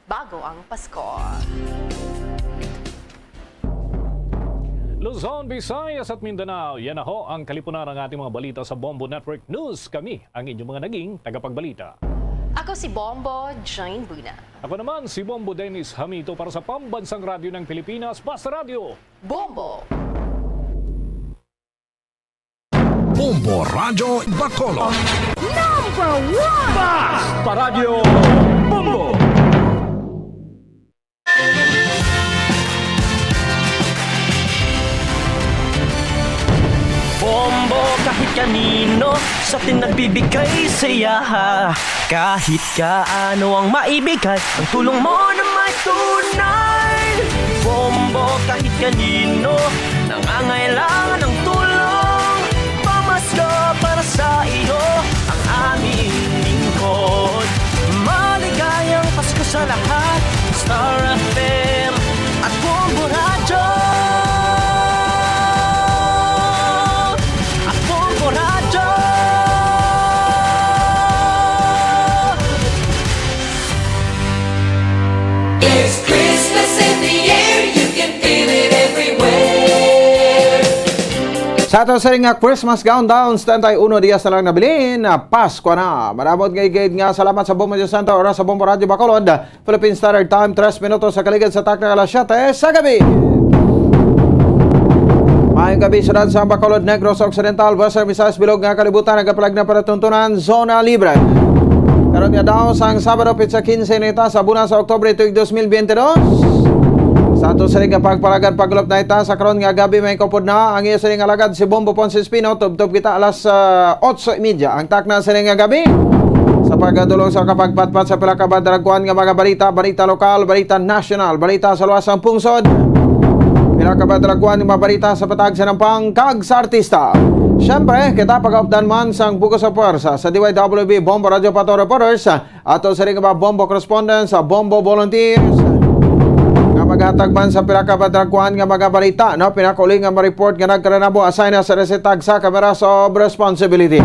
bago ang Pasko. Luzon, Visayas at Mindanao, yan na ho ang kalipunan ng ating mga balita sa Bombo Network News. Kami ang inyong mga naging tagapagbalita. Ako si Bombo Jane Buna. Ako naman si Bombo Dennis Hamito para sa Pambansang Radyo ng Pilipinas, Basta Radio. Bombo! Bombo Radyo Bacolod. Basta Radio Bombo! Bombo kahit kanino sa atin nagbibigay saya. Kahit kaano ang maibigay, ang tulong mo na may tunay. Bombo kahit kanino nangangailangan ng tulong. Pamasko para sa iyo ang aming lingkod. Maligayang Pasko sa lahat, Star FM at Bombo Radyo. There's Christmas in the air, you can feel it everywhere. Sa ato sa ring Christmas countdown, standby 1 dias na lang nabilin na Pasko na. Maramot gaygayad nga salamat sa Bombo Diyos Santo oras sa Bombo Radyo Bacolod, Philippine Standard Time, 3 minutos sa kaligid sa takna alas 7 sa gabi. Mayong gabi sunod sa Bacolod, Negros Occidental, Western Visayas, Bilog nga kalibutan, nagapalag na palatuntunan, Zona Libre. Karon nga daw sang Sabado pitsa 15 nita sa buwan sa Oktubre tuig 2022. Sa ato sa ring pagpalagad paglop na ita sa karon nga gabi may kapod na ang iya sa ring alagad si Bombo Ponce Espino, tubtob kita alas 8:30 ang takna sa ring nga gabi. Sa pagdulong sa kapagpatpat sa pila ka badragkuan nga mga balita lokal, balita national, balita sa luwasang pungsod. Pila ka badragkuan nga balita sa patag sa nampang kag sa artista. Siyempre, kita pag-updan man sang buko sa puwersa sa DYWB Bombo Radio Pato Reporters ato sa ring mga Bombo Correspondents sa Bombo Volunteers nga maghatag man sa pila ka badragkuan nga mga balita, no? Pinakuli nga ma-report nga nagkaranabo assign sa resetag sa camera of responsibility.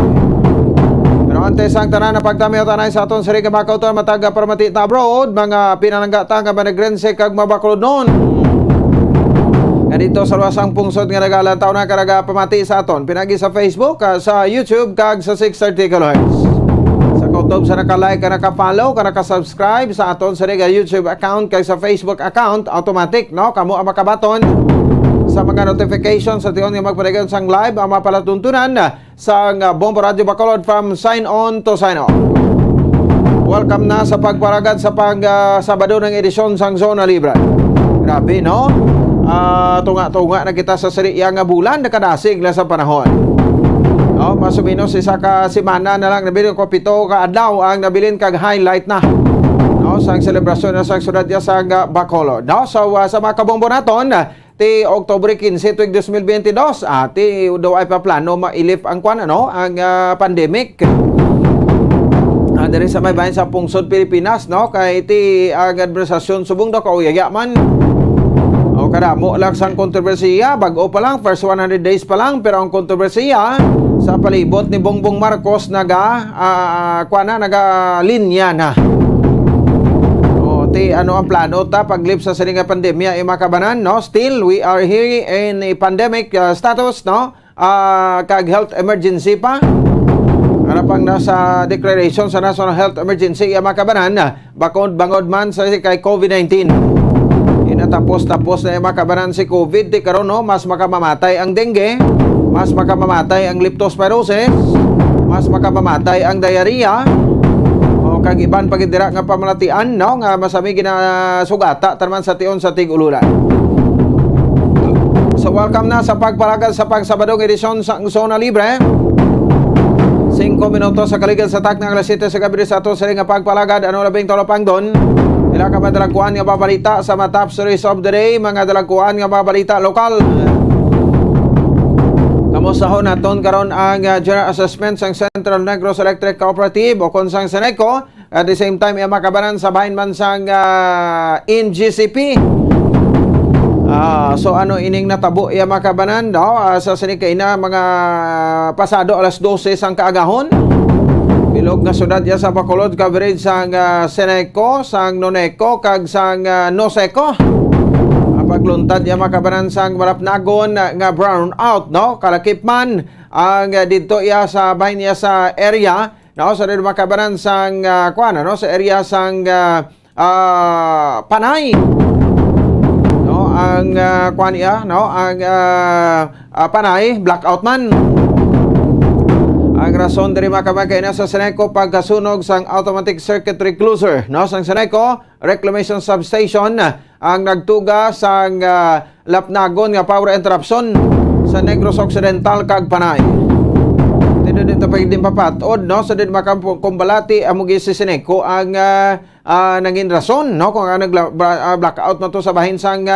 Pero antes ang tanan na pagdami o tanay sa aton sa ring mga kauton mataga permati ta abroad, mga pinananggata nga managrense kag mabakulod noon. Nga dito sa luwasang pungsod nga nagalantaw na karaga pamati sa aton. Pinagi sa Facebook, sa YouTube, kag sa 630 kHz. Sa YouTube sa naka-like, ka naka-follow, ka naka-subscribe sa aton sa ring YouTube account, kag sa Facebook account, automatic, no? Kamu ang makabaton sa mga notifications sa tiyon nga magpadagan sang live, ang mapalatuntunan sa Bombo Radio Bacolod from sign on to sign off. Welcome na sa pagparagad sa Sabado ng edisyon sang Zona Libre. Grabe, no? Tunga-tunga na kita sa sariya nga bulan nakadasig lang sa panahon. No, mas o menos isa ka semana na lang nabilin ko 7 ka adlaw ang nabilin kag highlight na. No, sang selebrasyon na sang syudad sa Bacolod. No, so sa mga kabombo naton ti Oktubre 15 tuig 2022 ti do ay pa plano mailip ang ang pandemic. Diri sa may bahin sa pungsod Pilipinas, no, kay ti ang administrasyon subong daw kauyaya man. O kadamo lang sang kontrobersiya, bago pa lang, first 100 days pa lang, pero ang kontrobersiya sa palibot ni Bongbong Marcos naga-linya na. O ano ang plano ta paglip sa sininga pandemya makabanan, no? Still we are here in a pandemic status, no? Kag health emergency pa. Ano pang nasa declaration sa National Health Emergency makabanan, bakod-bangod man sa kay COVID-19. Tapos na makabanan si COVID, di karon no, mas makamamatay ang dengue, mas makamamatay ang leptospirosis, mas makamamatay ang diarrhea, o kag iban pagidira nga pamalatian, no, nga masami ginasugata tarman sa tion sa tig-ululan. So welcome na sa pagpalagad sa pagsabadong edisyon sa Zona Libre. 5 minutos sa kaligid sa takna alas 7 sa gabi sa ato sa ring pagpalagad, ano labing tolopang don. Ila ka mga dalagkuhan nga babalita sa mga top stories of the day, mga dalagkuhan nga babalita lokal. Kamusahon naton karon ang general assessment sang Central Negros Electric Cooperative o konsang Seneco. At the same time, makabanan sa bahin man sang NGCP. So ano ining natabo iya makabanan daw sa sinikay na mga pasado alas 12 sang kaagahon. Bilog nga syudad ya sa Bacolod, coverage sang Seneco, sang Noneco, kag sang Noseco. Pagluntad ya makabanan sang Malapnagon nga brown out, no? Kalakip man ang dito ya sa bahin ya sa area, no? So dito makabanan sang no? Sa area sang Panay. No, ang no? Ang Panay blackout man. Ang rason diri makabagay na sa Seneco pagkasunog sang automatic circuit recloser, no? Sang Seneco reclamation substation ang nagtuga sang Lapnagon nga power interruption sa Negros Occidental kag Panay. Dito pwede papatod, no? So dito makambalati amugi si Seneco ang nangin rason, no? Kung blackout na to sa bahin sang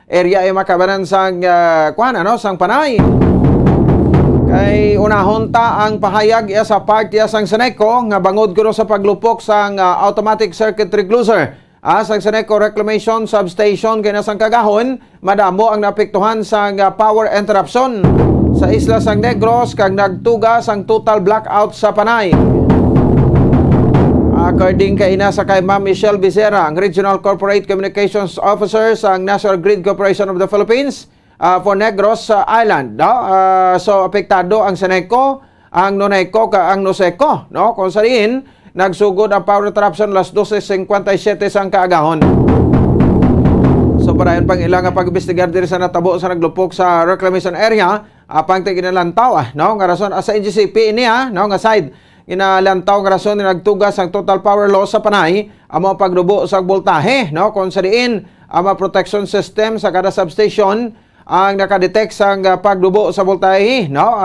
area ay makabanan sang no? Sang Panay. Kay unahon ta ang pahayag ya sa part ya sang Seneco nga bangod kuno sa paglupok sang automatic circuit recloser sang Seneco reclamation substation kay nasang kagahon madamo ang naapektuhan sang power interruption sa isla sang Negros kag nagtuga sang total blackout sa Panay. According kay ina sa kay Ma'am Michelle Becerra, ang Regional Corporate Communications Officer sa National Grid Corporation of the Philippines for Negros Island, no? So apektado ang Seneco, ang Noneco, ang Noseco, no? Kung saan nagsugod ang power interruption las 12:57 sang kaagahon. So parayon pang ilang pag-imbestigar diri sa natabo sa naglupok sa reclamation area, apang tiginalantaw, no? Nga rason sa NGCP ini, no? Nga side ginalantaw nga rason ni nagtugas ang total power loss sa Panay, amo pagdubo sa voltahe, no? Kung saan ang protection system sa kada substation ang nakadetect sang pagdubo sa voltahe, no?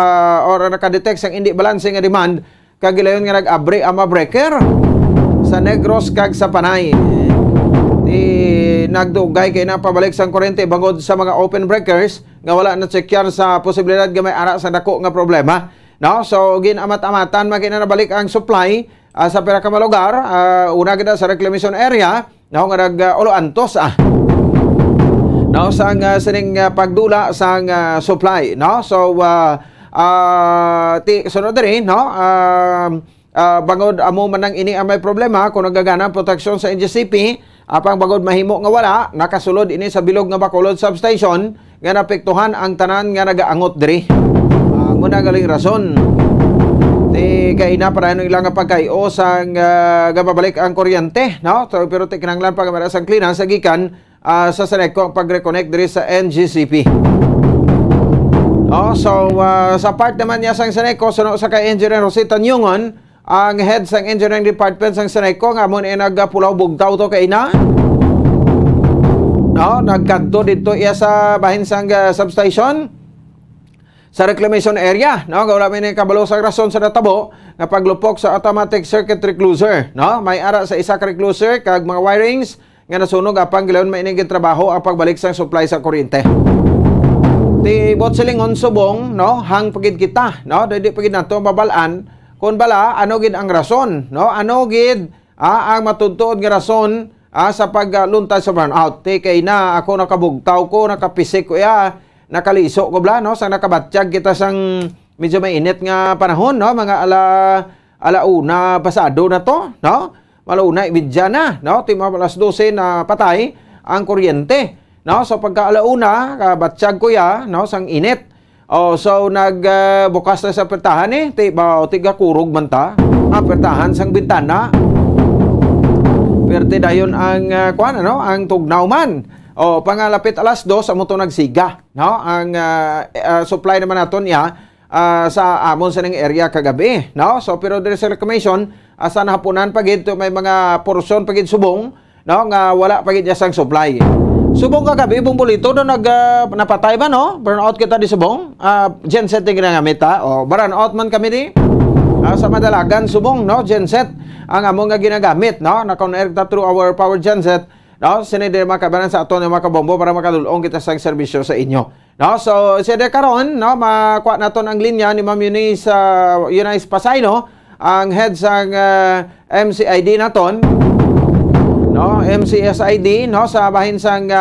Or nakadetect sang hindi balancing nga demand kag gilayon nga nag-abri ang breaker sa Negros kag sa Panay. Nagdugay kay na pabalik sang kuryente bangod sa mga open breakers nga wala na checkyan sa posibilidad nga may ara sa dako nga problema, no? So ginamat-amatan magina nabalik ang supply sa pira ka lugar, una gid sa reclamation area, no? Nga nag-ulo antos no, sang sining pagdula sang supply, no? So sunod diri, no? Bangod amo man nang ini ang may problema kung nagagana proteksyon sa NGCP, apang bangod mahimo nga wala nakasulod ini sa bilog nga Bacolod substation nga napektuhan ang tanan nga nagaangot diri. Muna galing rason kay na para ilang nga pagkayo sang gababalik ang kuryente, no? So pero kinahanglan pa nga sang clearance sa gikan sa Seneco pag-reconnect diri sa NGCP. So sa part naman niya sang Seneco, suno sa kay Engineer Rosita Nyungon, ang head sang engineering department sang Seneco nga mo nagpulaw bugtaw to kay na, no? Nagkanto dito iya sa bahin sang substation sa reclamation area, no? Wala may kabalo sa rason sa natabo nga paglupok sa automatic circuit recloser, no? May ara sa isa ka recloser kag mga wirings nga nasunog apang gilayon mainigid trabaho ang pagbalik sang supply sa kuryente. Di Botselingon Subong, no? Hang pagid kita, no? Dili pagid nato mabalaan kun bala ano gid ang rason, no? Ano gid ang matutuod nga rason sa pagluntad sa burnout. Kay na ako nakabugtaw ko, nakapisik ko nakaliso ko bla, no? Sang nakabatsyag kita sang medyo mainit nga panahon, no? Mga alauna pasado na to, no? Malauna ibidya na, no? Tima alas 12 na patay ang kuryente, no? So pagka alauna batsyag ko no? Sang init. So nagbukas na sa pertahan tiga kurog man ta. Pertahan sang bintana. Perte dayon ang ang tugnaw man. Pangalapit alas 2 sa moto nagsiga, no? Ang supply naman naton sa amon sa ning area kagabi, no? So pero diri sa reclamation sa nahapunan pagid may mga porsyon pagid subong, no? Nga wala pagid sang supply. Subong kagabi bumbulito do napatay ba, no? Burnout kita di subong. Genset din ginagamit burnout man kami di. Sa madalagan subong, no? Genset ang among nga ginagamit, no? Na-connect through our power genset, no? Sinide makabanan sa aton nga makabombo para makadulong kita sa serbisyo sa inyo, no? So side karon, no? Makuha naton ang linya ni Ma'am Eunice Pasayno, ang head sang MCID naton, no? MCSID, no? Sa bahin sang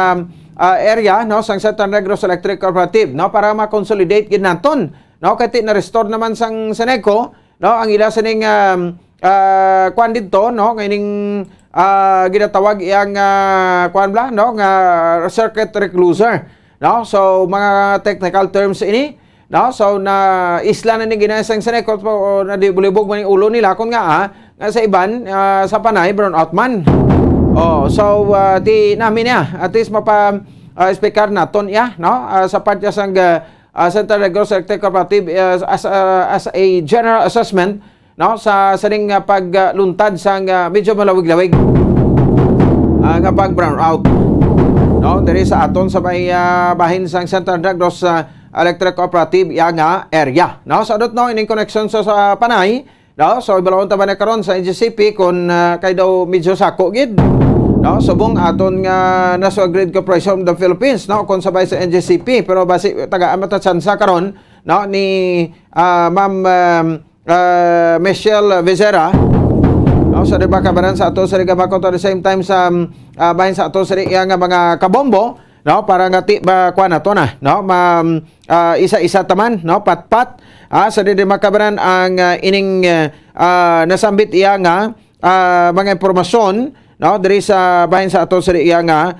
area, no? Sang Central Negros Electric Cooperative, no? Para ma-consolidate gid naton, no? Kay na restore naman sang Seneco, no? Ang ila sa ning kuan dito no ngayong ginatawag iyang kuan bla no nga circuit recluser no. So mga technical terms ini no. So na isla na ni ginasang Seneko o na dibulibog man yung ulo nila kun nga sa iban sa panay brown out man. So di namin at least mapa speaker naton no sa part sang Central Negros Electric Cooperative as a general assessment no sa saning pagluntad sang medyo malawig-lawig nga pag brown out no diri sa aton sa may bahin sang Central Negros Electric Cooperative nga area no. So adot no ining connection sa panay no. So ibalawon ta ba na karon sa NGCP kun kay daw medyo sako gid no. Subong aton nga National Grid Corporation of the Philippines no kun sabay sa NGCP pero basi taga matatsansa karon no ni Ma'am Michelle Vizera no. So di ba kabaran sa ato sa Rigabako at the same time sa bahin sa ato sa nga mga kabombo no para nga ti ba kuan nato na no isa-isa taman no pat-pat sa di makabaran ang ining nasambit iya nga mga impormasyon no diri sa bahin sa ato sa iya nga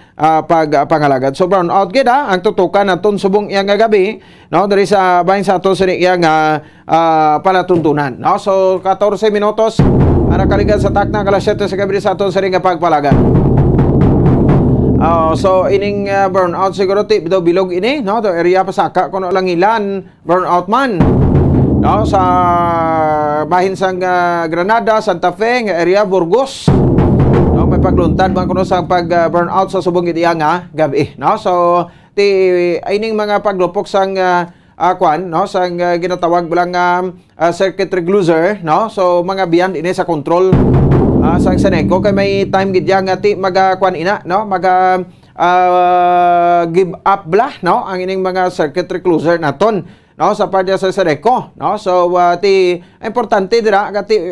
pagpangalagad. So brown out gid ang tutukan naton subong iya nga gabi no diri sa bahin sa ato sa iya nga palatuntunan no. So 14 minutos ara kaligad sa takna kalas 7 sa gabi sa ato sa nga pagpalagad. So ining burnout siguro daw bilog ini no do area pasaka kuno lang ilan burnout man no sa bahin sang Granada, Santa Fe nga area Burgos no may pagluntad man kuno sa pag burnout sa subong gid nga gabi no. So ining mga paglupok sang kwan no sang ginatawag bilang circuit recluser no. So mga beyond ini sa control sang Seneko kay may time gid nga ti magkuan ina no give up bla no ang ining mga circuit recluser naton no sa padya sa Seneko no. So ti importante dira gati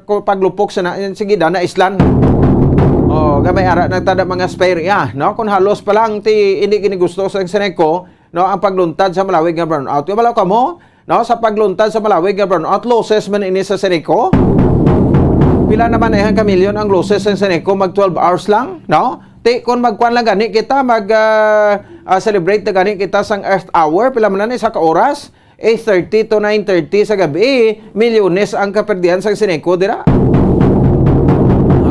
paglupok sa sige na islan gamay ara nagtada mga spare no kun halos pa lang ti hindi kini gusto sa Seneko no ang pagluntad sa malawig nga burnout. Yung balaw kamo no sa pagluntad sa malawig nga burnout losses man ini sa Seneko. Pila naman ay kamilyon ang losses ng Seneko mag 12 hours lang no. Ti kun magkuan lang gani kita mag celebrate na gani kita sang Earth Hour pila man na sa ka oras 8:30 to 9:30 sa gabi milyones ang kaperdian sang Seneko dira.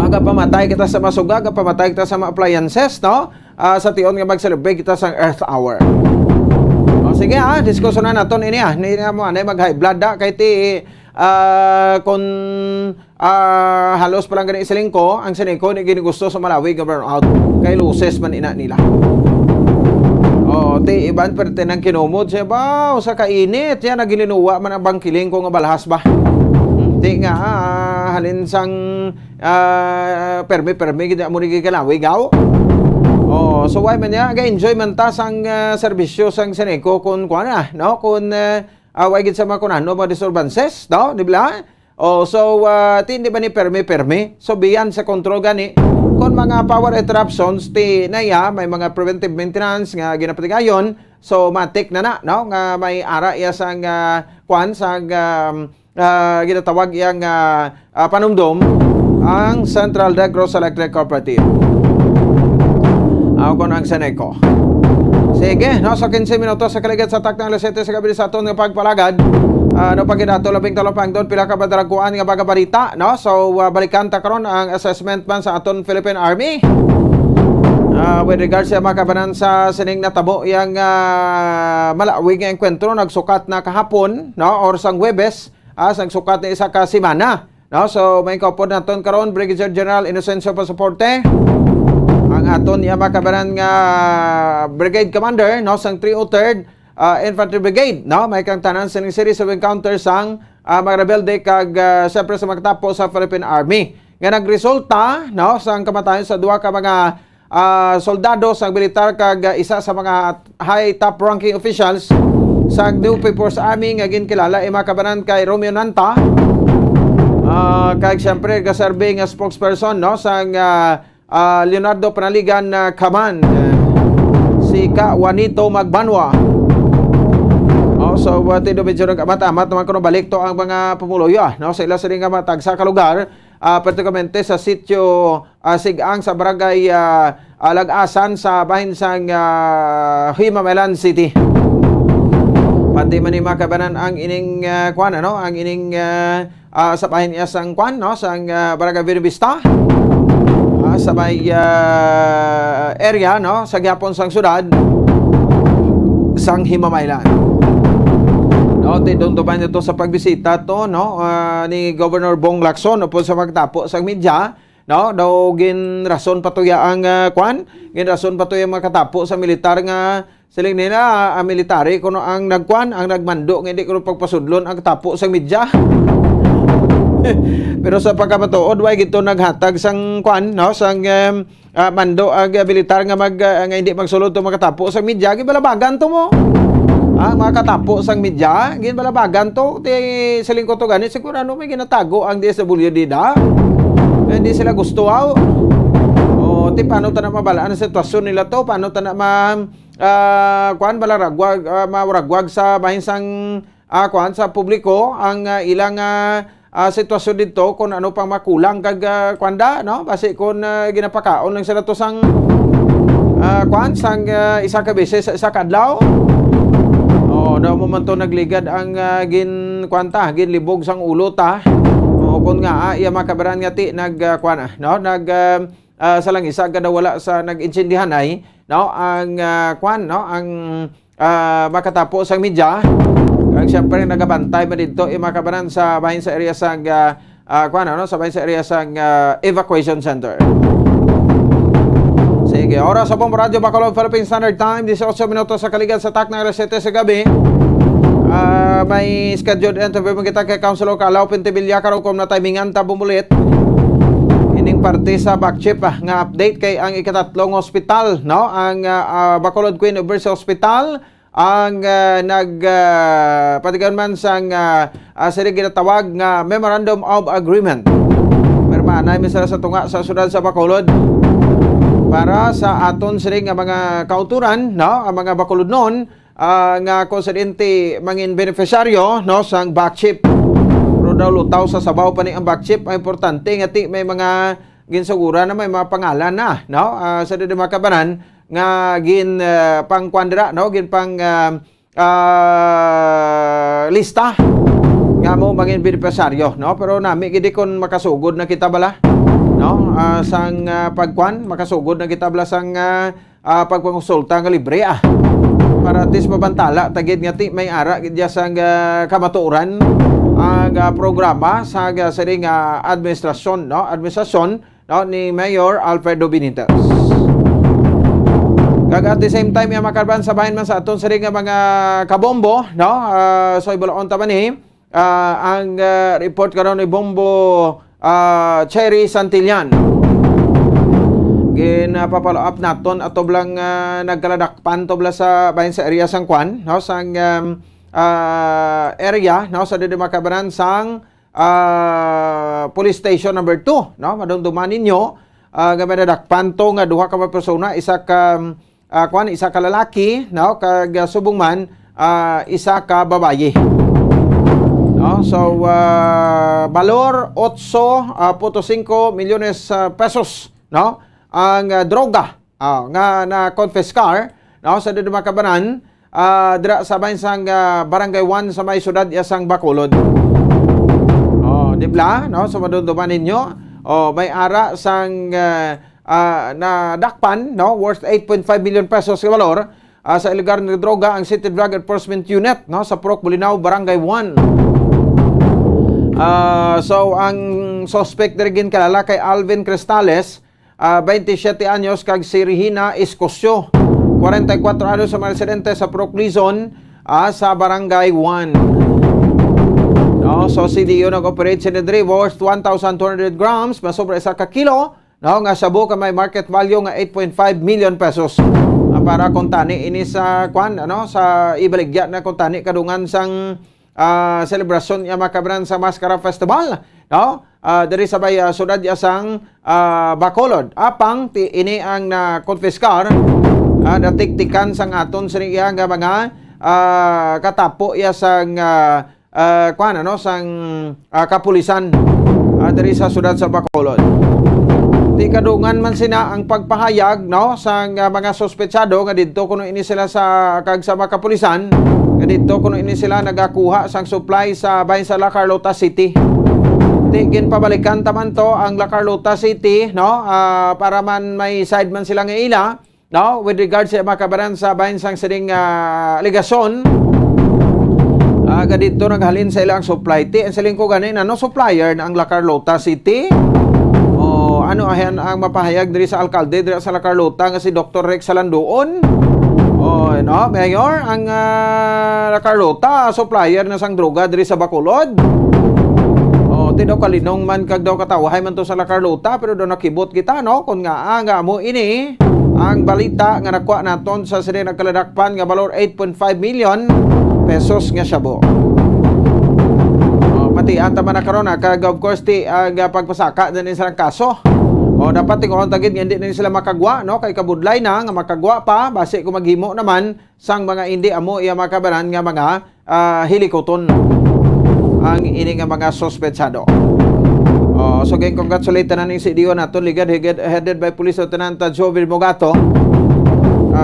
Aga pamatay kita sa masuga, aga pamatay kita sa mga appliances no sa tion nga mag-celebrate kita sang Earth Hour. Sige diskusyonan naton ini ni mo anay mag high blood kay ti kung halos palang ganit isilingko ang Seneko ni ginigusto sa malawig nga burnout kay loses man ina nila. Ti iban perte nang kinumod siya ba sa kainit yan nagilinuwa man ang bangkiling ko nga balahas ba. Ti nga halin sang permi gid mo ni gikalawig gaw. So why man ya ga-enjoy man ta sang serbisyo sang Seneko kun kuan no kun why gid sa mga kunano mga disturbances no di ba. So ti hindi ba ni permi so biyan sa control gani kun mga power interruptions ti naya may mga preventive maintenance nga ginapatigayon so matik na no nga may ara iya sang kuan sang ginatawag yang panumdum ang Central Negros Electric Cooperative kon ang Seneko. Sige, no, so 15 minutos sa kaligid sa taknang alas 7 sa gabi sa aton nga pagpalagad. No pagkidato labing talopang doon pila ka badaraguan nga baga balita, no? So balikan ta karon ang assessment man sa aton Philippine Army. With regards sa makabanan sa sining natabo yang malawig nga enkwentro nagsukat na kahapon, no, or sang Huwebes, sang sukat ni isa ka semana, no? So may kaupod naton karon Brigadier General Inocencio Pasaporte. Ang aton iya makabaran nga brigade commander no sang 303rd Infantry Brigade no may kang tanan sa series of encounters sang mga rebelde kag siyempre sa magtapo sa Philippine Army nga nagresulta no sang kamatayon sa duha ka mga soldado sa militar kag isa sa mga high top ranking officials sa New People's Army nga ginkilala ay makabanan kay Romeo Nanta kag siyempre gaserbe nga spokesperson no sang Leonardo Panaligan Kaman si Ka Juanito Magbanwa No, so tido medyo nag-amat-amat naman kuno balik to ang mga pumuloyo no sa ila sa nga matagsa ka lugar, particularmente sa sitio Sigang sa barangay Lag-asan sa bahin sang Himamelan City. Pati man ni makabanan ang ining kuan ano, ang ining sa bahin niya sang kuan no, sang barangay Binivista. Sa may area no, sa gihapon sang syudad sang Himamaylan. No, tidumduman nito sa pagbisita to no ni Governor Bong Lacson upod sa magtapo sa media no, daw gin rason patuya ang kwan, gin rason patuya makatapo sa militar nga siling nila military kuno ang nagkwan, ang nagmando nga hindi kuno pagpasudlon ang tapo sa media. Pero sa pagkamatuod way gito naghatag sang kwan no, sang mando ang militar nga nga hindi magsulod to makatapo sa media, gibalabagan to mo. Mga katapo sang media, ginbalabagan to, ti siling ko to gani, siguro ano may ginatago ang DSWD da. Hindi sila gusto o ti paano ta na mabalaan ang sitwasyon nila to, paano ta na kuan balaragwag, mauragwag sa bahinsang kuan sa publiko ang ilang sitwasyon dito kung ano pang makulang kag kwanda no, basi kung ginapakaon lang sila to sang kuan sang isa ka beses sa isa ka adlaw. Daw mo man to nagligad ang ginlibog sang ulo ta. O kun nga iya makabaran nga ti nagkuan no, salang isa kada wala sa nag-insindihan ay no, ang kuan no, ang makatapo sang media. Kag syempre nagabantay man didto iya makabaran sa bahin sa area sang kuan no, sa bahin sa area sang evacuation center. Sige, oras sa Bombo Radio Bacolod Philippine Standard Time, 18 minutos sa kaligan sa tak ng alas 7 sa gabi. May scheduled interview kita kay Councilor Calao Pentevilla karon kom na timingan ta bumulit. Ining parte sa backchip nga update kay ang ikatatlong hospital no, ang Bacolod Queen of Mercy Hospital ang patigan man sang siri ginatawag nga Memorandum of Agreement. Pirma na misala sa tunga sa syudad sa Bacolod para sa aton siri nga mga kauturan no, ang mga Bacolodnon nga konsidente mangin beneficiaryo no sang backchip. Pero daw lutaw sa sabaw pa ni ang backchip, ay importante nga ti may mga ginsugura na may mga pangalan na no, sa di makabanan nga gin pangkwandra no, gin pang lista nga mo mangin beneficiaryo no, pero nami gidi kon makasugod na kita bala no, sang pagkwan makasugod na kita bala sang pagpangonsulta nga libre para atis mabantala tagid nga ti may ara gidya sang kamatuoran ang programa sa siring administrasyon no, ni Mayor Alfredo Benitez. Kag at the same time ya makarban sa bahin man sa aton siring nga mga kabombo no, so ibalaon ta man ang report karon ni Bombo Cherry Santillan. Ginapapalo up naton ato blang nagkaladakpan to bla sa bahin sa area sang kwan no, sang area no, sa didi makabanan sang police station number 2 no, madumduman ninyo nga madadakpan to nga duha ka persona, isa ka kwan, isa ka lalaki no, kag subong man isa ka babaye no. So valor 8.5 milyones pesos no ang droga nga na confiscar no, sa didi makabanan dira sa bahin sang barangay 1 sa may syudad sang Bacolod. Di ba no, so madumduman ninyo may ara sang na dakpan no, worth 8.5 million pesos sa valor sa illegal na droga ang City Drug Enforcement Unit no, sa Purok Bulinaw Barangay 1. So ang suspect dirigin kalala kay Alvin Cristales, 27 anyos, kag si Regina Escosio, 44 anyos, sa mga residente sa Purok Lizon sa Barangay 1. No, so CDO nag-operate sinidri worth 1,200 grams, masobra isa ka kilo no, nga sabo ka may market value nga 8.5 million pesos. Para kontani ini sa kwan ano, sa ibaligya na kontani kadungan sang selebrasyon ya makabran sa Mascara Festival no, diri sa bay syudad sang Bacolod. Apang ini ang na confiscar natiktikan sang aton sa nga mga katapo ya sang sang kapulisan diri sa syudad sa Bacolod. Di kadungan man sina ang pagpahayag no sang mga sospetsado nga didto kuno ini sila sa kagsama kapulisan nga didto kuno ini sila nagakuha sang supply sa bahin sa La Carlota City. Di ginpabalikan taman to ang La Carlota City no para man may side man sila nga ila no with regards sa makabaran sa bahin sang sining aligasyon. Dito naghalin sa ilang supply ti ang siling ko ganin ano supplier na ang La Carlota City. Ano ayan ang mapahayag diri sa alkalde diri sa La Carlota nga si Dr. Rex Salandoon. No, mayor ang La Carlota supplier na sang droga diri sa Bacolod. Ti daw kalinong man kag daw katawahay man to sa La Carlota pero daw nakibot kita no kun nga mo ini ang balita nga nakuha naton sa sini nagkaladakpan nga balor 8.5 million pesos nga syabo. Mati anta man karon kag of course ti pagpasaka din sa kaso. Dapat tingon tagid nga hindi na sila makagwa no kay kabudlay na nga makagwa pa base kung maghimo naman sang mga hindi amo iya makabaran nga mga hilikoton ang ini nga mga sospetsado. So again, congratulate na ning CDO naton ligad headed by Police Lieutenant Jovel Mogato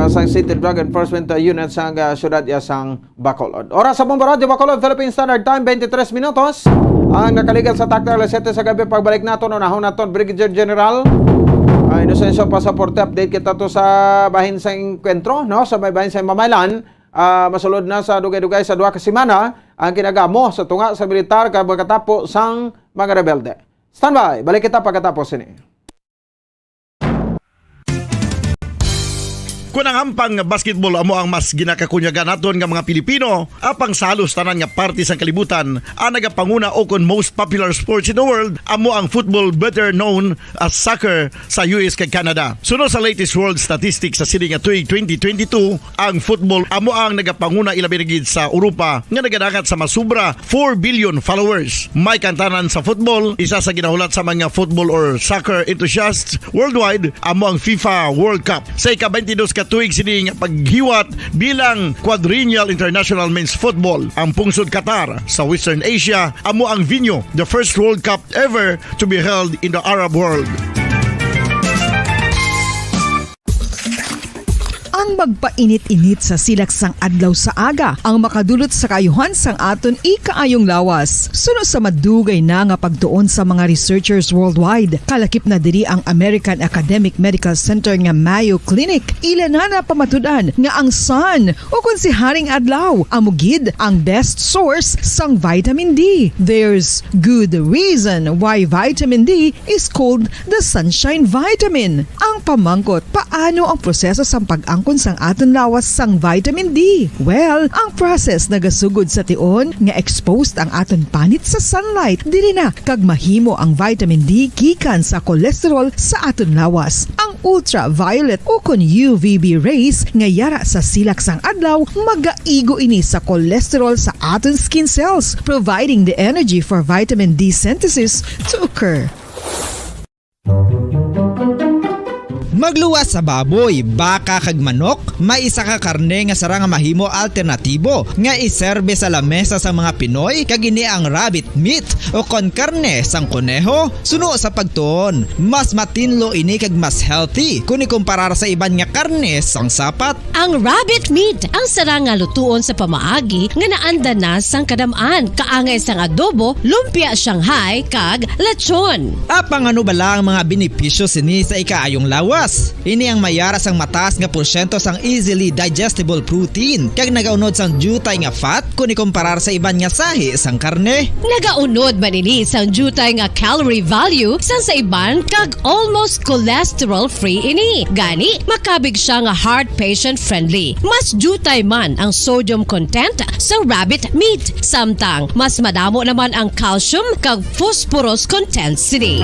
sang City Drug Enforcement Unit sang syudad ya sang Bacolod. Oras sa Bombo Radio Bacolod, Philippine Standard Time 23 minutos. Ang nakaligal sa takta alas 7 sa gabi pagbalik naton unahon naton Brigadier General Inocencio Pasaporte. Update kita to sa bahin sa enkwentro no sa bahin sa Mamaylan. Masulod na sa dugay-dugay sa duha ka semana ang kinagamo sa tunga sa militar pagkatapo sang mga rebelde. Standby, balik kita pagkatapos ini. Kung ang ampang basketball amo ang mas ginakakunyagan naton nga mga Pilipino, apang salos tanan nga parte sa kalibutan, ang nagapanguna o kon most popular sports in the world, amo ang football better known as soccer sa US kag Canada. Suno sa latest world statistics sa sini nga tuig 2022, ang football amo ang nagapanguna ilabi na gid sa Europa nga nagadagat sa masubra 4 billion followers. May kantanan sa football, isa sa ginahulat sa mga football or soccer enthusiasts worldwide, amo ang FIFA World Cup. Sa ika-22 katuig sini nga paghiwat bilang Quadrennial International Men's Football ang pungsod Qatar sa Western Asia amo ang venue, the first World Cup ever to be held in the Arab world. Ang magpainit-init sa silaksang adlaw sa aga ang makadulot sa kayuhan sang aton ikaayong lawas. Suno sa madugay na nga pagtuon sa mga researchers worldwide, kalakip na diri ang American Academic Medical Center nga Mayo Clinic. Ilan na pamatudan nga ang sun o kung si Haring Adlaw amugid ang best source sang vitamin D. There's good reason why vitamin D is called the sunshine vitamin. Ang pamangkot, paano ang proseso sang pag-angkon sang aton lawas sang vitamin D? Well, ang process nagasugod sa tion nga exposed ang aton panit sa sunlight dili na kag mahimo ang vitamin D gikan sa cholesterol sa aton lawas. Ang ultraviolet o kon UVB rays nga yara sa silak sang adlaw magaigo ini sa cholesterol sa aton skin cells, providing the energy for vitamin D synthesis to occur. Magluwas sa baboy, baka kag manok, may isa ka karne nga sara nga mahimo alternatibo nga iserbe sa lamesa sa mga Pinoy kag ini ang rabbit meat o kon karne sang koneho. Suno sa pagtuon, mas matinlo ini kag mas healthy kung ikumparar sa iban nga karne sang sapat. Ang rabbit meat ang sara nga lutuon sa pamaagi nga naanda na sang kadamaan, kaangay sang adobo, lumpia Shanghai kag lechon. Apang ano bala ang mga benepisyo sini sa ikaayong lawas? Ini ang mayara sang mataas nga porsyento sang easily digestible protein kag nagaunod sang jutay nga fat kung ikumparar sa iban nga sahi sang karne. Nagaunod man ini sang jutay nga calorie value sang sa iban kag almost cholesterol free ini. Gani makabig siya nga heart patient friendly. Mas jutay man ang sodium content sa rabbit meat, samtang mas madamo naman ang calcium kag phosphorus content sini.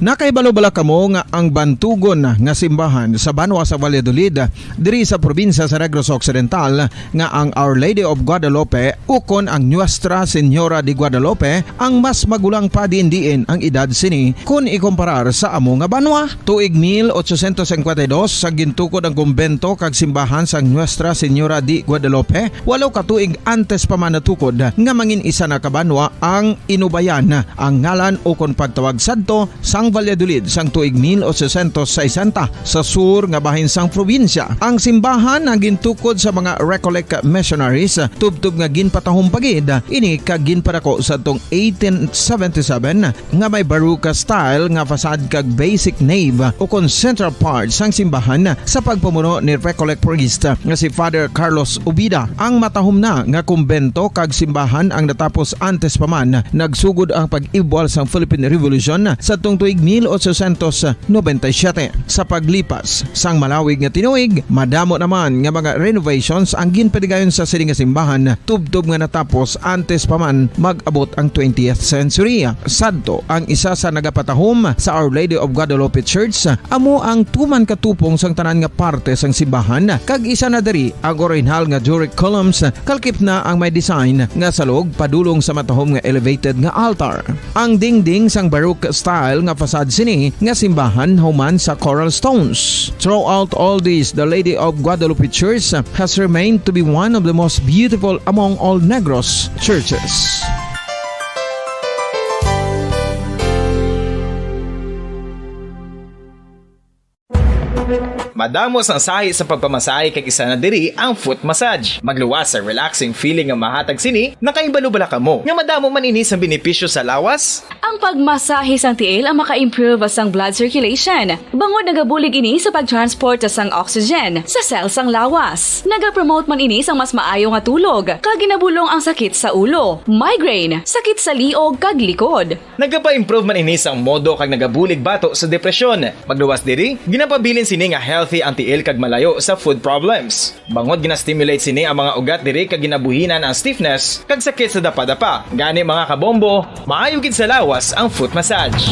Nakaibalo-bala kamo nga ang bantugon nga simbahan sa Banwa sa Valladolid diri sa probinsya sa Negros Occidental nga ang Our Lady of Guadalupe ukon ang Nuestra Señora de Guadalupe ang mas magulang pa diin ang edad sini kung ikomparar sa amo nga banwa. Tuig 1852 sa gintukod ang kumbento kag simbahan sa Nuestra Señora de Guadalupe, walo ka tuig antes pa man natukod nga mangin isa na kabanwa ang inubayan ang ngalan ukon pagtawag sadto sang Valladolid sang tuig 1860 sa sur nga bahin sang probinsya. Ang simbahan ang gintukod sa mga Recollect missionaries tubtub nga ginpatahong pagid ini kag ginpadako sa tong 1877 nga may baroque style nga fasad kag basic nave ukon central part sang simbahan sa pagpamuno ni Recollect priest nga si Father Carlos Ubida. Ang matahom na nga kumbento kag simbahan ang natapos antes pa man nagsugod ang pag-ibwal sang Philippine Revolution sa tong tuig 1897. Sa paglipas sang malawig nga tinuig, madamo naman nga mga renovations ang ginpadigayon sa sining nga simbahan tubtob nga natapos antes pa man mag-abot ang 20th century. Sadto ang isa sa nagapatahom sa Our Lady of Guadalupe Church amo ang tuman katupong sang tanan nga parte sang simbahan kag isa na diri ang original nga Doric columns kalkip na ang may design nga salog padulong sa matahom nga elevated nga altar. Ang dingding sang baroque style nga fasad sini nga simbahan human sa coral stones. Throughout all this, the Lady of Guadalupe Church has remained to be one of the most beautiful among all Negros churches. Madamos ang sahi sa pagpamasahe kay isa na diri ang foot massage. Magluwas sa relaxing feeling nga mahatag sini, nakaibalo-bala ka mo. Nga madamo man ini sa benepisyo sa lawas. Ang pagmasahe sang tiil ang maka-improve sang blood circulation. Bangod nagabulig ini sa pagtransport sang oxygen sa cells sang lawas. Nagapromote man ini sang mas maayo nga tulog, kag ginabulong ang sakit sa ulo, migraine, sakit sa liog kag likod. Nagapa-improve man ini sang modo kag nagabulig bato sa depresyon. Magluwas diri, ginapabilin sini nga healthy ang tiil kag malayo sa food problems. Bangod gina-stimulate sini ang mga ugat diri kag ginabuhinan ang stiffness kag sakit sa dapa-dapa. Gani mga kabombo, maayo gid sa lawas ang foot massage.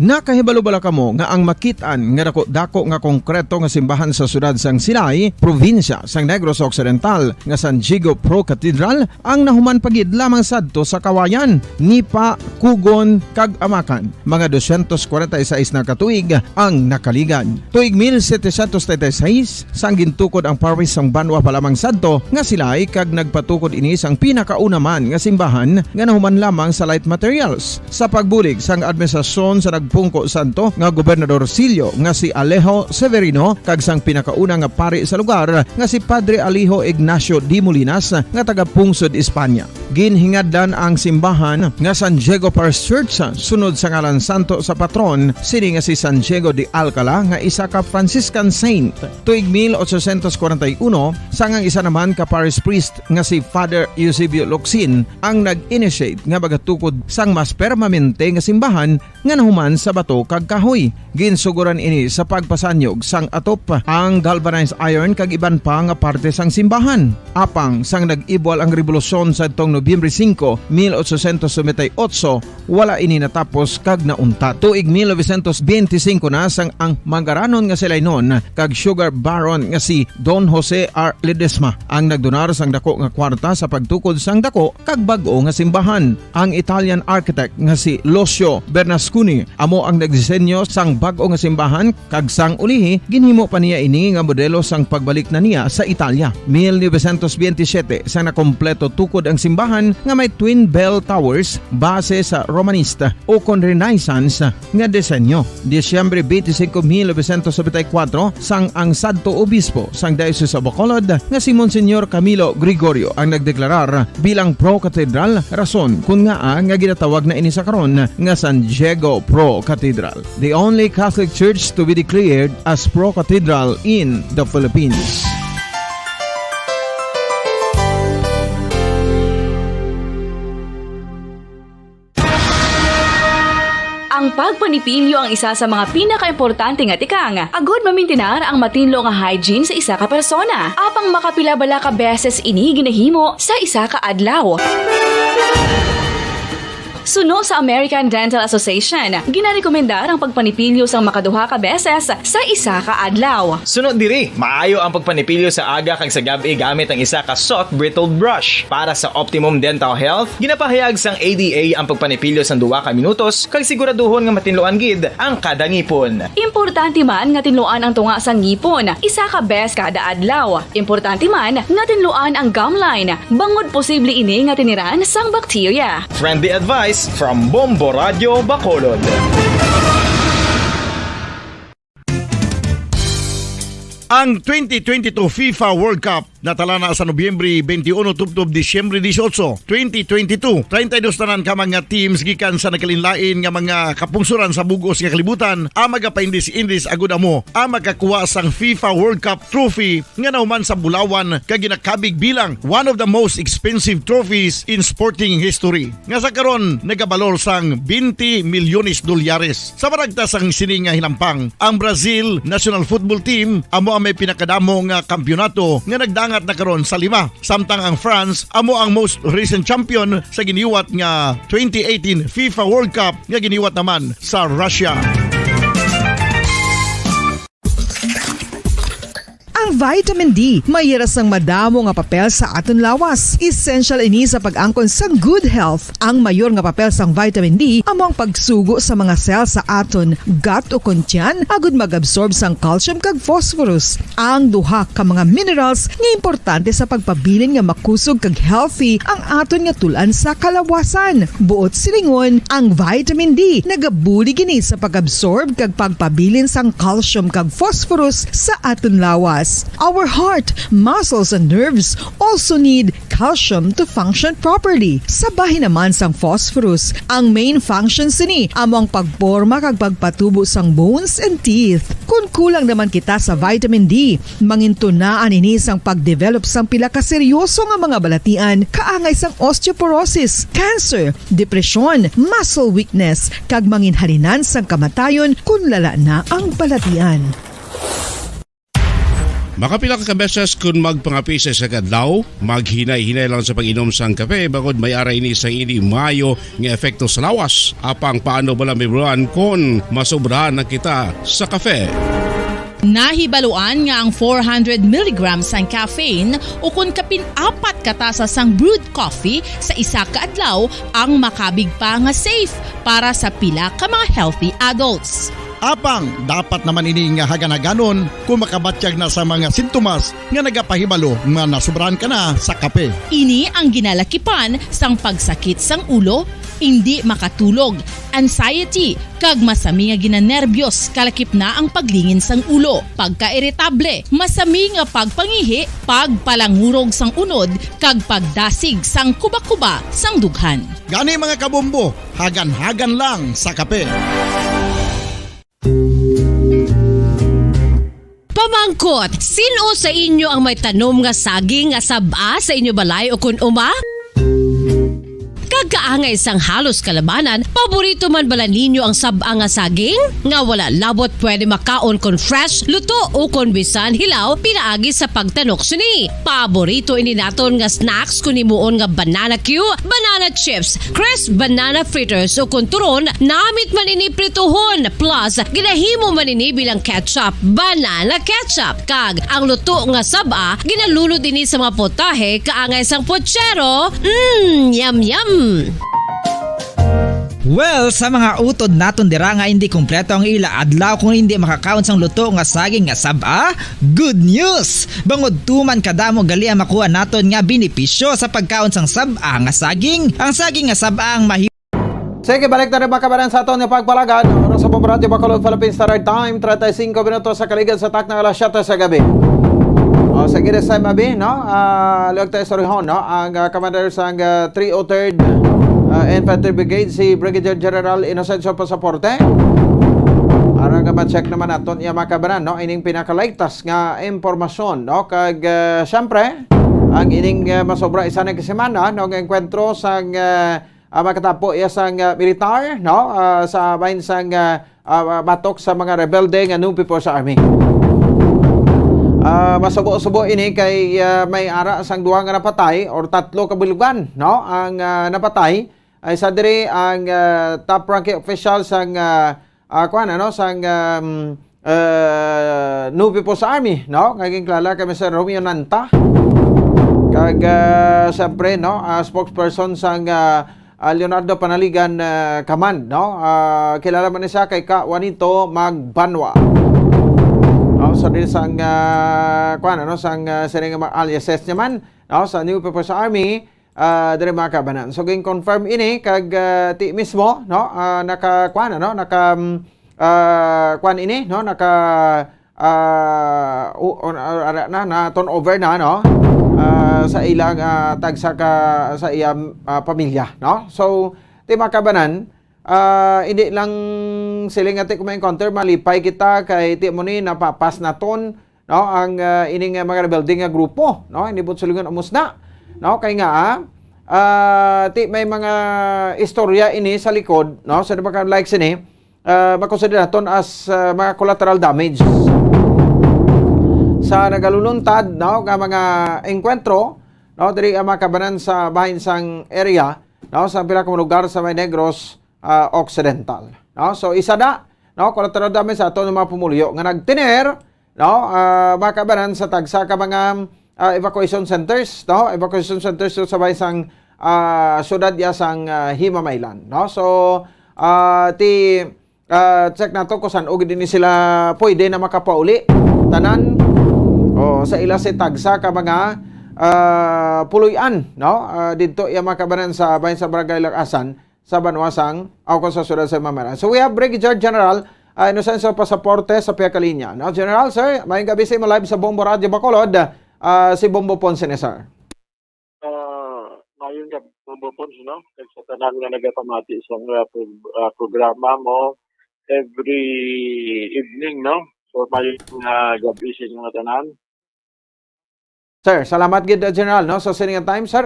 Nakahibalo-bala kamo nga ang makitaan nga dako nga konkreto nga simbahan sa sudad sang Sinay, probinsya sang Negros Occidental nga San Diego Pro Cathedral ang nahuman pagid lamang sadto sa Kawayan, Nipa, Kugon kag Amakan. Mga 246 na katuig ang nakaligan. Tuig 1736 sang gintukod ang parish sang Banwa pa lamang sadto nga silay kag nagpatukod ini sang pinakauna man nga simbahan nga nahuman lamang sa light materials. Sa pagbulig sang administrasyon sa Pungko Santo nga Gobernador Silio nga si Alejo Severino kag sang pinakauna nga pari sa lugar nga si Padre Alijo Ignacio de Molinas nga taga Pungsod, Espanya. Ginhingadlan ang simbahan nga San Diego Parish Church sunod sa ngalan santo sa patron sini nga si San Diego de Alcala nga isa ka Franciscan saint. Tuig 1841 sangang isa naman ka parish priest nga si Father Eusebio Locsin ang nag-initiate nga bagatukod sang mas permanente nga simbahan nga nahuman sa bato kag kahoy. Ginsuguran ini sa pagpasanyog sang atop ang galvanized iron kag iban pa nga parte sang simbahan. Apang sang nag-ibwal ang revolusyon sa tong Nobyembre 5, 1898, wala ini natapos kag naunta. Tuig 1925 na sang ang mangaranon nga silay noon kag sugar baron nga si Don Jose R. Ledesma ang nagdonar sang dako nga kwarta sa pagtukod sang dako kag bag-o nga simbahan. Ang Italian architect nga si Lucio Bernasconi amo ang nagdisenyo sang bag-o nga simbahan kag sang ulihi ginhimo pa niya ini nga modelo sang pagbalik na niya sa Italia. 1927 sang nakompleto tukod ang simbahan nga may twin bell towers base sa Romanista o kon Renaissance nga disenyo. Disyembre 25, 1974 sang ang sadto obispo sang Diocese of Bacolod nga si Monsignor Camilo Gregorio ang nagdeklarar bilang pro cathedral, rason kung nga ginatawag na ini sa karon nga San Diego Pro Cathedral, the only Catholic church to be declared as pro cathedral in the Philippines. Ang pagpanipilyo ang isa sa mga pinaka-importante nga tikang. Agod mamintinar ang matinlo nga hygiene sa isa ka persona. Apang makapilabala ka beses ini ginahimo sa isa ka adlaw. Suno sa American Dental Association, ginarekomendar ang pagpanipilyo sang makaduha ka beses sa isa ka adlaw. Sunod diri, maayo ang pagpanipilyo sa aga kag sa gabi gamit ang isa ka soft brittle brush. Para sa optimum dental health, ginapahayag sang ADA ang pagpanipilyo sa 2 ka minutos kag siguraduhon nga matinluan gid ang kada ngipon. Importante man nga tinluan ang tunga sang ngipon, isa ka bes kada adlaw. Importante man nga tinluan ang gum line, bangod posible ini nga tiniran sang bakterya. Friendly advice from Bombo Radio Bacolod. Ang 2022 FIFA World Cup natala na sa Nobyembre 21 tubtob Disyembre 18, 2022. 32 tanan ka mga teams gikan sa nakalinlain nga mga kapungsuran sa bugos nga kalibutan ang magapaindis-indis agud amo ang makakuha sang FIFA World Cup trophy nga nauman sa Bulawan kag ginakabig bilang one of the most expensive trophies in sporting history. Nga sa karon nagabalor sang 20 milyones dolyares. Sa baragta sang sini nga hilampang, ang Brazil National Football Team amo may pinakadamo nga kampyonato nga nagdangat na karon sa 5. Samtang ang France amo ang most recent champion sa giniwat nga 2018 FIFA World Cup nga giniwat naman sa Russia. Ang vitamin D, mayroon madamo nga papel sa aton lawas. Essential ini sa pag-angkon sang good health. Ang mayor nga papel sang vitamin D among pagsugo sa mga cell sa aton gut o kuntyan agud mag-absorb sang calcium kag phosphorus. Ang duha ka mga minerals nga importante sa pagpabilin nga makusog kag healthy ang aton nga tulan sa kalawasan. Buot silingon, ang vitamin D nagabuli gini sa pag-absorb kag pagpabilin sang calcium kag phosphorus sa aton lawas. Our heart, muscles, and nerves also need calcium to function properly. Sabahin naman sang phosphorus, ang main functions ni among pagporma kag pagpatubo sang bones and teeth. Kung kulang naman kita sa vitamin D, mangintunaan ini sang pagdevelop sang pila ka seryoso nga mga balatian, kaangay sang osteoporosis, cancer, depresyon, muscle weakness, kag manginhalinan sang kamatayon kung lala na ang balatian. Makapila ka beses kung magpangapi sa kadlaw, maghinay-hinay lang sa pag-inom sang kape bagod may ara ini sa ini mayo nga epekto sa lawas. Apang paano bala may buwan kung masobrahan na kita sa kape? Nahibaluan nga ang 400 mg ang caffeine o kung kapin-4 katasa sang brewed coffee sa isa ka adlaw ang makabig pa nga safe para sa pila ka mga healthy adults. Apang dapat naman ini nga haganaganon kung makabatyag na sa mga sintomas nga nagapahibalo nga nasubrahan ka na sa kape. Ini ang ginalakipan sang pagsakit sang ulo, hindi makatulog, anxiety, kag masami nga ginanerbiyos kalakip na ang paglingin sang ulo, pagka-irritable, masami nga pagpangihi, pagpalangurog sang unod, kag pagdasig sang kuba-kuba sang dughan. Gani mga kabombo, hagan-hagan lang sa kape. Pamangkot, sino sa inyo ang may tanom nga saging nga saba sa inyo balay o kun uma? Kagkaangay sang halos kalabanan, paborito man bala ninyo ang saba nga saging? Nga wala labot pwede makaon kon fresh, luto o kon bisan hilaw pinaagi sa pagtanok suni. Paborito ini naton nga snacks kun himuon nga banana Q, banana chips, crisp banana fritters o kun turon, namit man ini prituhon plus ginahimo man ini bilang ketchup, banana ketchup. Kag ang luto nga saba ginalulod ini sa mga potahe kaangay sang pochero. Yum yum. Well, sa mga utod naton dira nga hindi kumpleto ang ila adlaw kung hindi makakaon sang luto nga saging nga saba, good news! Bangod tuman kadamo gali ang makuha naton nga benepisyo sa pagkaon sang saba nga saging. Ang saging nga saba ang Sige, balik na rin mga kabaran sa aton yung pagpalagad. Oras sa Bombo Radio Bacolod, Philippines Standard Time, 35 minutos sa kaligan sa tak ng alas 7 sa gabi. O, sa gires time abi, no? Luwag tayo sa Rihon, no? Ang commander sa 303rd Infantry Brigade, si Brigadier General Inocencio Pasaporte. Arang ma-check naman naton yung mga kabaran, no? Ining pinakaligtas nga impormasyon, no? Kag, syempre, ang ining masobra isa na kasimana, no? Ang enkwentro sa makatapo isang militar, no? Sa bahin sang batok sa mga rebelde nga nung people sa army. Masubo-subo ini kay may ara sang duha nga napatay or tatlo kabilugan, no? Ang napatay ay sa diri ang top ranking official sang sang New People's Army, no? Kaging klala kami sa Romeo Nanta. Kag siyempre, no, spokesperson sang Leonardo Panaligan Command, no? Kilala man siya kay Ka Juanito Magbanwa. No, so din sang sang sining aliases niya man, no, sa New People's Army dire mga kabanan. So ging confirm ini kag ti mismo, no, naka ini, no, na turnover na, no, sa ilang tagsa sa iyang pamilya, no. So ti mga kabanan, hindi lang siling ati kung ma-encounter, malipay kita kay ti mo ni napapas na ton, no, ang ining mga rebuilding nga grupo, no, hindi po sulungan umusna, no, kay nga ti may mga istorya ini sa likod, no, sa mga like sini makonsider naton as mga collateral damage sa nagaluluntad, no, nga mga engkwentro, no, diri ang mga kabanan sa bahin sang area, no, sa pila ka lugar sa May Negros Occidental, no. So isa na, no, collateral damage sa ato ng mga pumulyo nga nagtiner, no, mga kabanan sa tagsa ka mga evacuation centers, no, evacuation centers sa bahin sang syudad ya sang Himamaylan, no. So check nato kung saan og din sila pwede na makapauli tanan sa ila si tagsa ka mga puluyan, no, dito iya makabanan sa bahin sa Barangay Lakasan sa Banwasang o sa syudad sa Himamaylan. So we have Brigadier General Inocencio Pasaporte sa Piakalinya. Now, General, sir, mayong gabi sa live sa Bombo Radio Bacolod, si Bombo Ponce ni sir. Mayong gabi, Bombo Ponce, no? Sa tanan nga nagapamati sa programa mo every evening, no? So, mayong gabi sa mga tanan. Sir, salamat gid General, no, sa sining time sir.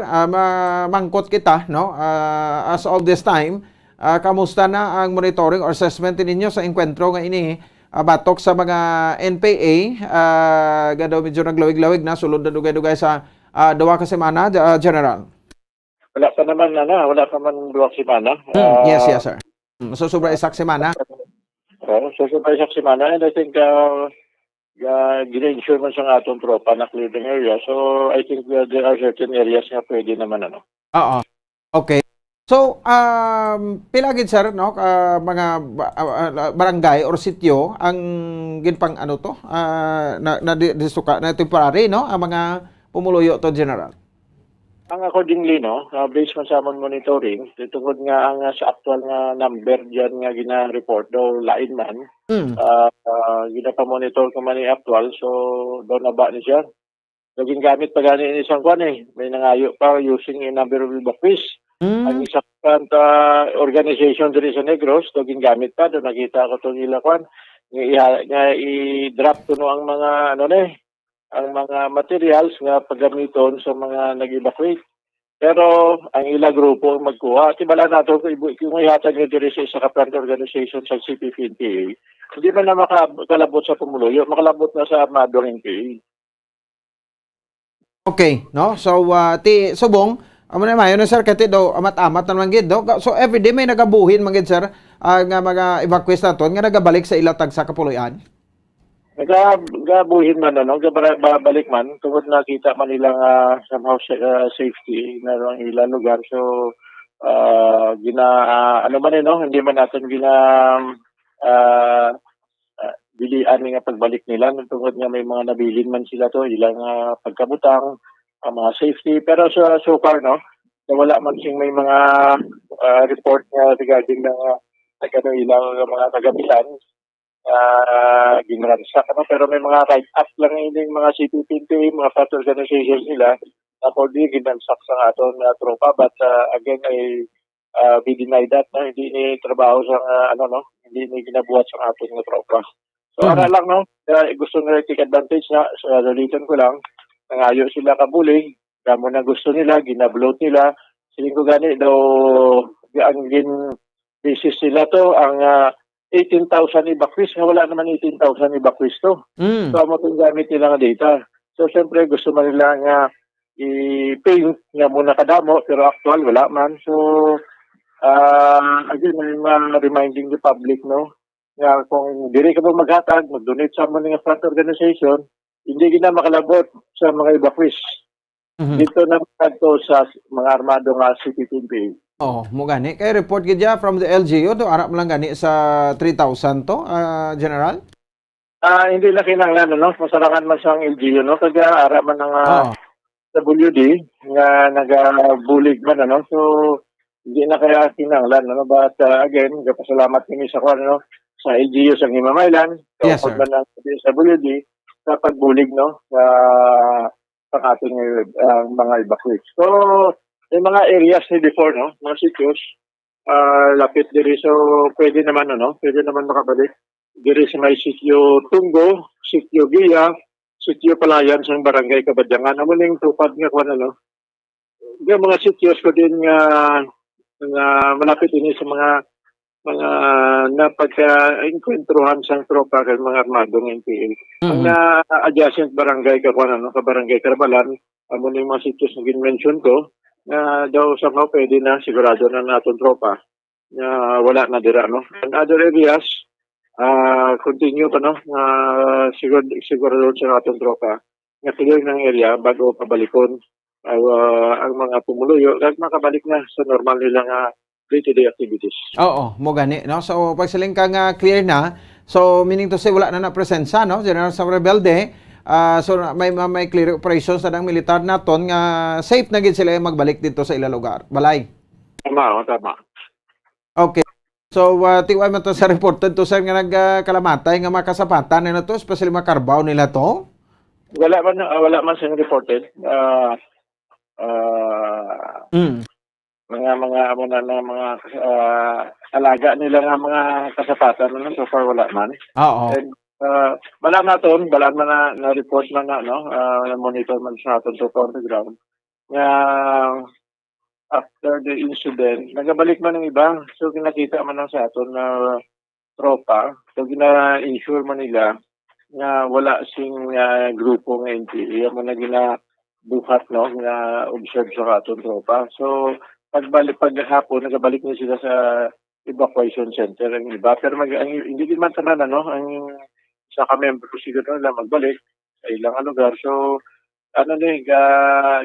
Mangkot kita, no, as of this time, kamusta na ang monitoring or assessment ninyo sa enkwentro nga ini batok sa mga NPA gadaw medyo naglawig-lawig na sulod na dugay-dugay sa duwa ka semana, General? Wala pa naman wala pa man duwa semana. Yes, sir. So sobra isak semana. So sobra isak semana, and I think gina-ensure man sa atong tropa na clear ng area. So, I think there are certain areas nga pwede naman, ano. Oo. Okay. So, pilagid, sir, no, mga barangay or sityo, ang ginpang ano to, na temporary, no, ang mga pumuluyo to, General? Ang accordingly, no, based man sa among monitoring, tungkol nga ang sa actual nga number diyan nga gina-report daw lain man, gina-monitor ko man yung actual, so doon na ba ni siya? Naging gamit pa gani in isang kwan may nangayo pa using a number of evacuees. Ang isang organization dito sa Negros, naging gamit pa, doon nakita ko ito nila kwan, nga i-drop to no ang mga ang mga materials nga paggamiton sa mga nag-evacuate. Pero ang ila grupo magkuha, tibala nato kung ihatag nga diri sa ka-plant organization sa CPP-NPA, hindi man na makalabot sa pumuluyo, makalabot na sa Armadong NPA. Okay, no? So, ti subong, amo na mayon sir, kati daw amat-amat naman gid, no? So, everyday may nagabuhin man gid sir, nga mga evacuees naton nga nagabalik sa ilatag sa kapuluyan. Nagabuhin man, babalik man, tungkol nakita man nilang somehow safety na ang ilang lugar. So, hindi man natin bilian nga pagbalik nila. Tungkol nga may mga nabilin man sila to, ilang pagkabutang, mga safety. Pero so far, no, wala man siyang may mga report nga regarding ilang mga tagabitan. Ginransak, pero may mga write-up lang yung mga CPP-NPA, mga frat organizations nila, tapos di ginransak sa aton tropa, but again, we deny that, no? Hindi ni trabaho sa, hindi ni ginabuhat sa aton nga tropa. So, lang, no? Gusto nila take advantage na, so, ulitin ko lang, nangayo sila kabulig, kamo na gusto nila, ginabloat nila, siling ko gani, daw, ang basis nila to, ang 18,000 evacuees, nga wala naman 18,000 evacuees to. So, amo itong gamit nila nga data. So, siyempre, gusto man nila nga i-paint nga muna kadamo, pero actual, wala man. So, again, I'm reminding the public, no, nga kung diri ka ba maghatag, mag-donate sa mga front organization, hindi gina makalabot sa mga evacuees. Dito na to sa mga armado nga city team PA. Oo, mo gani. Kay report gidya from the LGU, to arap lang gani sa 3,000 to, General? Hindi na kinanglan, no? Masarangan man sa LGU, no? Kaya arap man ng WD nga nagabulig man, ano? So, hindi na kaya kinanglan, ano? But again, kapasalamat kami sa ano, sa LGU sa Himamaylan, Yes, sir. Sa WD, sa pagbulig, no? Sa ating mga evacuees. So, may mga areas ni before, no? Mga sitios, lapit diri. So, pwede naman, ano? Pwede naman makabalik. Diri sa may sitio Tunggo, sitio Giya, sitio Palayan sa barangay Kabadyangan. Amo ning tupad nga kuan, ano? Yung mga sitios ko din nga malapit ini sa mga napagka-inkwentrohan sa tropa kay mga armadong NPA. Ang adjacent barangay ka kuan, ano? Ka barangay Karabalan, amo ning mga sitios na gin-mention ko, na daw somehow pwede na, sigurado na natin tropa na wala na dira, no? In other areas, continue pa, no? Sigurado sa natin tropa na clear ng area bago pabalikon ang mga tumuluyo at makabalik na sa normal nilang day-to-day activities. Oo, mo gani, no? So, pag siling ka nga clear na, so meaning to say, wala na presensya, no? General sa rebelde, so may clear operations na ng militar naton nga safe na gid sila magbalik dito sa ilang lugar. Balay. Tama. Okay. So, tiwai man to sa reported to sir nga nagkalamatay nga makasapatan na to, especially makarbaw nila to? Wala man siyang reported. Mga alaga nila nga mga kasapatan na so far wala man. Oo. And, balaan man na report man na, no? Monitor man sa aton to on the ground. After the incident, nagabalik man ng iba. So, kinakita man lang sa aton na tropa. So, gina-insure man nila na wala sing grupo ng NPA. Mo na ginabuhat, no? Gina-observe sa aton tropa. So, paghapon, nagabalik na sila sa evacuation center ang iba. Pero hindi din man tanan, no? Ang sa ka-member ko siguro nila magbalik sa ilang lugar. So,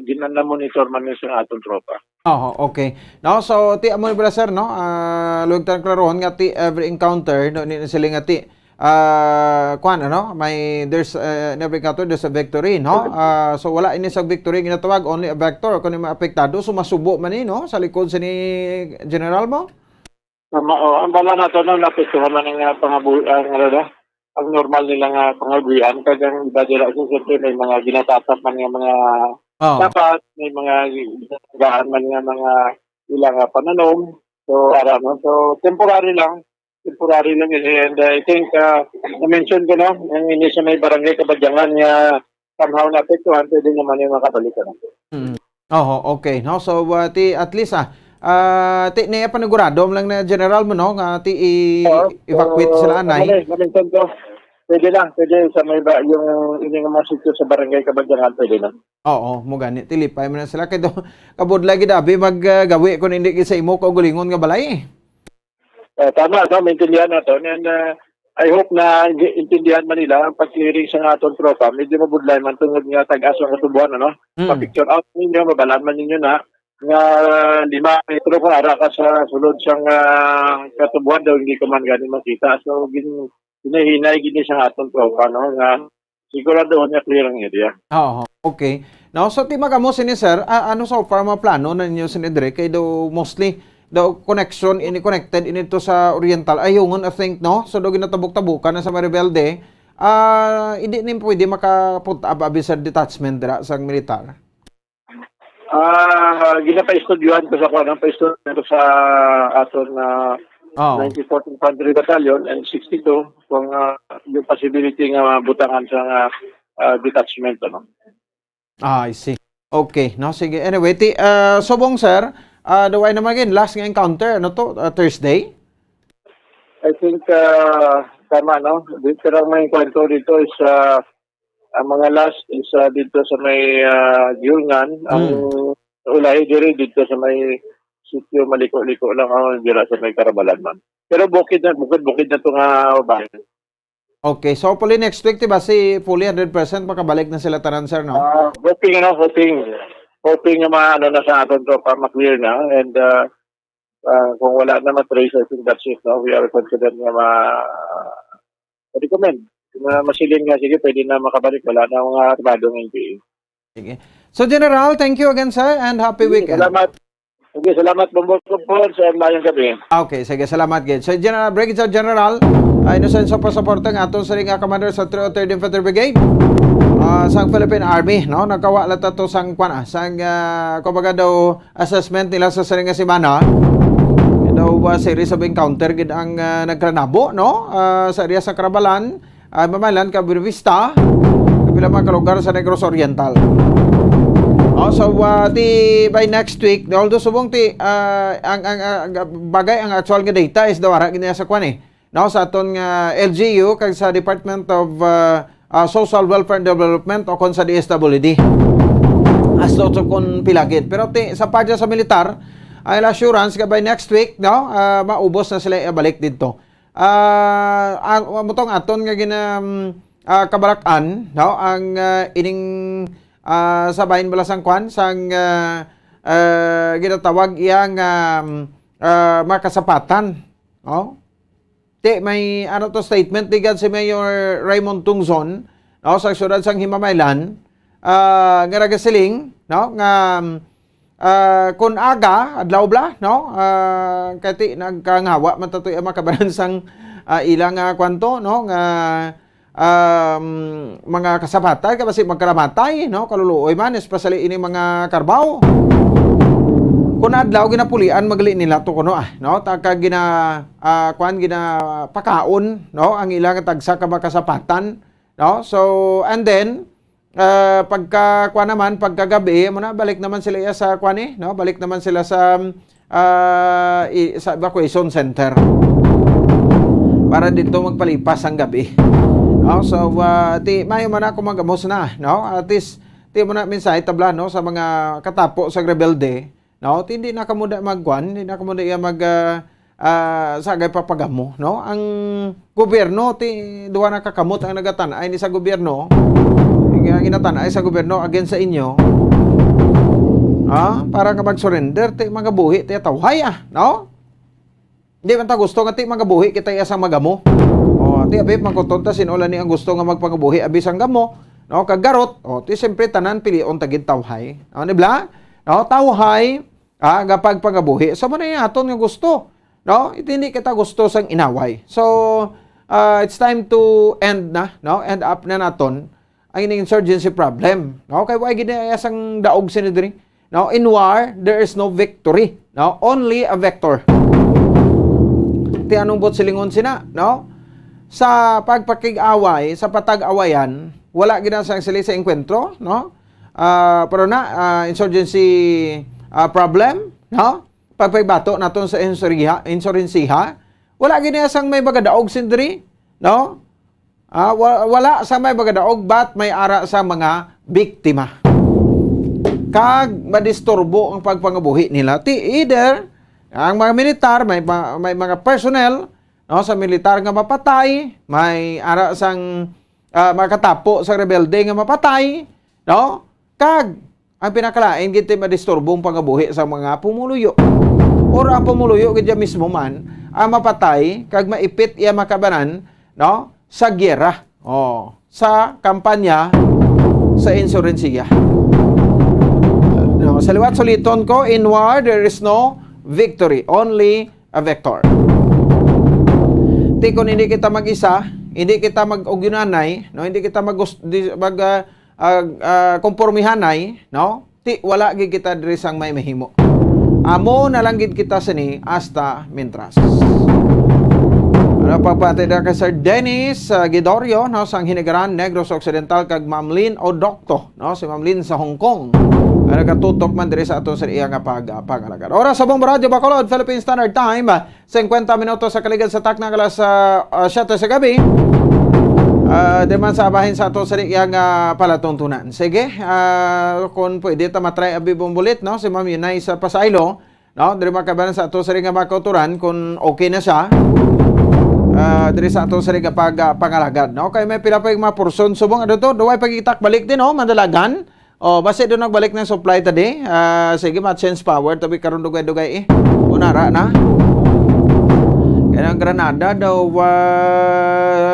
ginana-monitor man nila sa atong tropa. Okay. No, so ti amo bala sir, no? Luwag tan klarohon nga ti every encounter no ni sila nga ti kuan ano, there's in every encounter there's a victory, no? So wala ini sa victory ginatawag only a vector kun maapektado sumasubo man ni, no? Sa likod sa ni General mo. Tama, ang bala nato no napestuhan man nga ang normal nila nga pangabuyan kagang iba dira sa may mga ginatatap man nga mga dapat may mga gaan man nga mga ilang pananom. So temporary lang and I think na-mention ko na ang ini sa may barangay Kabadyangan nga somehow naapektuhan pwede naman yung makabalikan. Okay, no? So at least ti na panigurado lang na general mo, no, nga ti evacuate sila anay. Na-mention ko. Pwede sa may yung mga sitio sa barangay Kabadyangan, pwede na. Oo, mo gani tilipay man na sila kay do kabudlay gid abi maggawi kun hindi sa imo ko gulingon nga balay. Tama, maintindihan nato and I hope na intindihan man nila ang pag-clearing sa aton tropa. Medyo mabudlay man tungod nga tag-aso nga tubuan, ano? Pa-picture out ninyo, mabalan man ninyo na nga 5 metro ka ara ka sa sulod sang katubuan daw hindi ko man gani makita. So hinahinay gini sa aton tropa, no? Nga sigurado nga clear ang area. Okay. Now, so ti magamo sini sir, ano so far mga plano na ninyo sinidre kay do mostly the connection connected inito sa Oriental ayungon I think, no? So do ginatabok-tabukan na sa Maribelde, hindi nin pwede makapunta abi sa detachment dira sa militar. Ginapa-estudyohan ko sa aton 94th Infantry Battalion and 62 kung yung possibility nga butangan sa detachment, ano. I see. Okay, no, sige. Anyway, subong sir, daway naman again last nga encounter ano to Thursday? I think tama, no? Pero ang may kwento dito is ang mga last is dito sa may Yulngan. Ang ulahi diri dito sa may sitio maliko-liko lang ang dira sa may Karabalan man. Pero bukid na to nga bayan. Okay, so hopefully next week, diba, si fully 100% makabalik na sila tanan, sir, no? Hoping na maano na sa aton to para ma-clear na. And kung wala na ma-trace, I think that's it, no? We are confident na recommend. Kung masilin nga, sige, pwede na makabalik. Wala na mga armadong NPA. Sige. So, General, thank you again, sir, and happy weekend. Salamat. Sige, salamat, Bombong sa mayang gabi. Okay, sige, salamat, Gid. So, Brigadier General, Inocencio Pasaporte, nga aton sa ring commander sa 303rd Infantry Brigade, sang Philippine Army, no? Nagkawala to sang sang kumbaga daw assessment nila sa saring semana. Daw series of encounter gid ang nagkranabo, no? Sa area sa Karabalan, Mamalan, Cabir Vista, kapila mga lugar sa Negros Oriental. So by next week, although subong ang bagay ang actual nga data is daw ara gid sa kwan no, sa aton nga LGU kag sa Department of Social Welfare and Development o kon sa DSWD. As to kon pilagid. Pero sa padya sa militar, ay assurance ka by next week, no, maubos na sila ibalik dito. Mutong aton nga kabalakan, no, ang ining sa bahin balasang kwan sang ginatawag iyang makasapatan, no? May ano to statement digad si Mayor Raymond Tungzon, no, sa syudad sang Himamaylan, nga nagasiling, no, nga kun aga adlaw bla, no, kati nagkangawa matatoy makabaran sang ilang kwanto, no, nga mga kasapatan kasi magkaramatay, no, kaluluoy man especially ini mga karbaw. Kung adlaw ginapulian magli nila to kuno no, taka gina pakaon, no, ang ilang tagsa ka makasapatan, no. So and then pagka naman pagkagabi mo na balik naman sila sa no, balik naman sila sa evacuation center para dito magpalipas ang gabi. No, so mayo man ako magamos na, no, at least mo na minsan tabla, no, sa mga katapo sa rebelde, no, hindi na kamuda hindi na kamuda sagay papagamo, no. Ang gobyerno duwa na kakamot ang nagatan-ay ni sa gobyerno, ginatan-ay sa gobyerno against sa inyo, para nga mag-surrender magabuhi tawhay no. Hindi man ta gusto nga magabuhi kita sa magamo. Abay magkutonta sinola ni ang gusto nga magpangabuhi abis ang gamo, no, kagarot, siyempre tanan pilion tagid tawhay, no, nibla, no, tawhay gapag pangabuhi so man ay aton nga gusto, no, hindi kita gusto sang inaway. So it's time to end na, no, end up na naton ang insurgency problem, no, kay way gid sang daog sinidri, no. In war there is no victory, no, only a vector. Anong bot silingon sina, no? Sa pagpakig-away, sa patag-awayan, wala ginasang sila sa enkwentro, no? Pero insurgency problem, no? Pagpagbato naton sa insurensiha, wala ginasang may bagadaog sindri, no? Wala sa may bagadaog, but may ara sa mga biktima. Kag madisturbo ang pagpangabuhi nila. Either ang mga militar, may mga personnel, no, sa militar nga mapatay, may ara sang makatapo sa rebelde nga mapatay, no, kag ang pinakalain gid madisturbong pangabuhi sa mga pumuluyo. Or ang pumuluyo gid mismo man ang mapatay kag maipit iya makabanan, no, sa gyera, sa kampanya sa insurensiya. No, sa liwat suliton ko, in war there is no victory, only a vector. Kung hindi kita mag-isa, hindi kita mag-ugyunanay, no, hindi kita kompormihanay, no, wala gid kita diri sang may mahimo. Amo na lang gid kita sini hasta mientras. Pagpatida ka Sir Dennis Gidorio, no, sang Hinigaran Negros Occidental kag Ma'am Lynn Odocto, no, si Ma'am Lynn sa Hong Kong. Nagatutok man diri sa ato sa iya nga pangalagad. Oras sa Bombo Radio Bacolod, Philippine Standard Time, 50 minutos sa kaligid sa takna alas 7 sa gabi. Di man sa abahin sa ato sa iya nga palatuntunan. Sige, kung pwede ta matry abi bombolit, no? Si Ma'am Yunay sa Pasaylo, no? Diri makabalan sa ato sa nga makauturan kung okay na siya. Diri sa ato sa nga pangalagad, no? Kay may pila pa yung mga porson subong ano to, duway pagitak balik din, no? Mandalagan. Basta doon nagbalik ng supply tadi. Sige, ma-change power tabi karon dugay-dugay unara na. Kaya ang Granada daw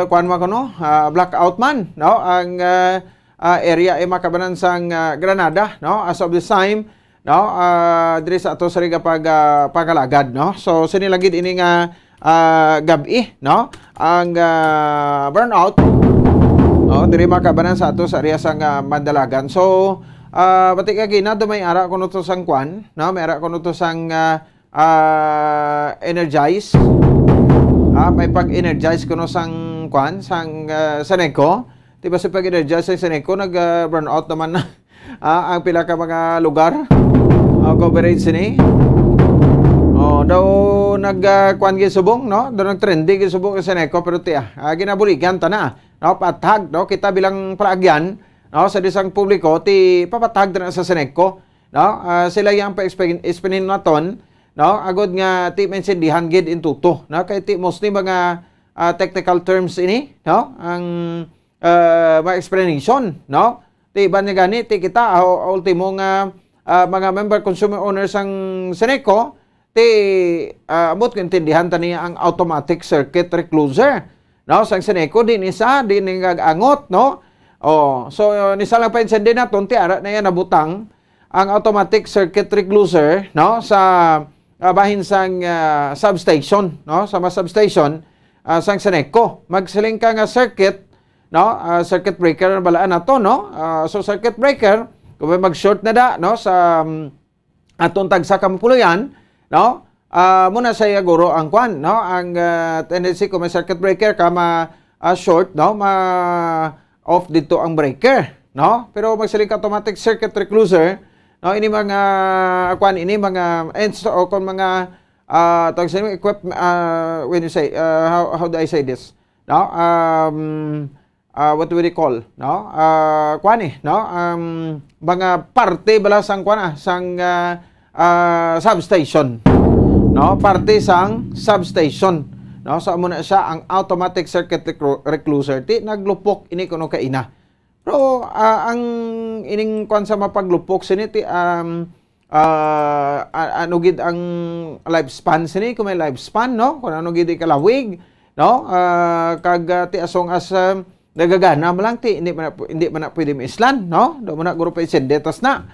kuan man kuno, blackout man, no? Ang area ay makabanan sang Granada, no? As of this time, no? Diri sa ato sa riga pagalagad, no? So sinilagid ini nga gabi, no? Ang burnout, diri makabanan sa ato sa area sang Mandalagan. So pati kay na do may ara kuno to sang kwan, no? May ara kuno to sang energize. May pag-energize kuno sang kwan sang Seneco. Diba sa pag-energize sa Seneco nag-burnout naman na ang pila ka mga lugar. Coverage sini. Daw nag-kwan gisubong, no? Daw nag-trendy gisubong sa Seneco pero tiya, ginabuligan ta na. No, patag, no? Kita bilang palagyan, no, sa disang publiko ti papatag na sa Seneco, no? Sila yang pa-explain naton, no? Agod nga ti mensindihan gid in tuto, no? Kay ti mostly mga technical terms ini, no? Ang mga explanation, no? Ti iban nga gani ti kita ultimo nga mga member consumer owners ang Seneco ti amot ko intindihan ta niya ang automatic circuit recloser. No, sang Seneco din isa din nagaangot, no? So nisa lang pa insindi na ton ti ara na yan nabutang ang automatic circuit recloser, no, sa bahin sang substation, no, sa substation sang Seneco. Magsiling ka nga circuit, no, circuit breaker na balaan nato, no? So circuit breaker kung may mag-short na da, no, sa atong tagsa kampuloyan, no? Muna sa guro ang kwan, no? Ang tendency kung may circuit breaker ka short, no? Off dito ang breaker, no? Pero magsiling automatic circuit recloser, no? Ini mga kwan, ini mga o kung mga tawag sa when you say how do I say this, no? What do we call, no? Kwan no? Mga parte bala sang kwan sang substation, no, parte sang substation, no, so amo na siya ang automatic circuit recloser ti naglupok ini kuno kaina. Pero ang ining kon sa mapaglupok sini ti ano gid ang lifespan sini, kung may lifespan, no, kung ano gid kalawig, no, kag ti asong as nagagana mo lang ti hindi man na pwede maislan, no, do man na guro pa isendetas na.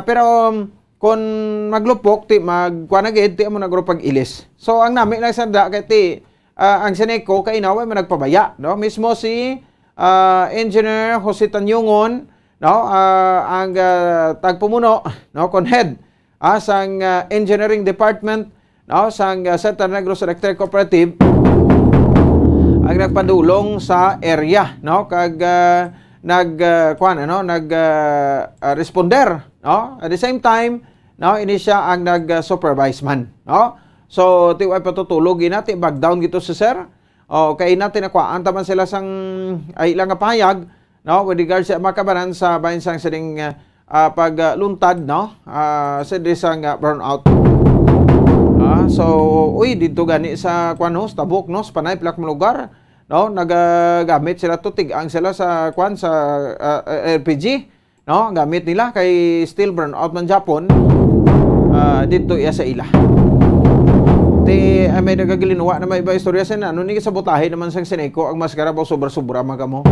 Pero kung maglupok ti magkuanagid ti amo nagro pag-ilis. So ang nami lang sanda kay ti ang Seneco kay naway man nagpabaya, no? Mismo si Engineer Jose Tanyungon, no, ang tagpumuno, no, kon head sang engineering department, no, sang Central Negros Electric Cooperative ang nagpadulong sa area, no, kag responder, no, at the same time, no, ini siya ang nag-supervise man, no. So ti ay patutulog ina ti back down gito si sir. Kay natin nakuhaan taman sila sang ay ilang pahayag, no, with regards sa makabanan sa bahin sang sining pagluntad, no, sa disang burnout. So dito gani sa kwanos tabok, no, sa panay plak lugar, no, nagagamit sila tutig ang sila sa kwan sa LPG, no, gamit nila kay still burnout man Japon dito iya sa ila. May nagagilinuwa na may iba istorya sa ano ni sa butahe naman sang Seneco ang maskara ba sobra-sobra magamo.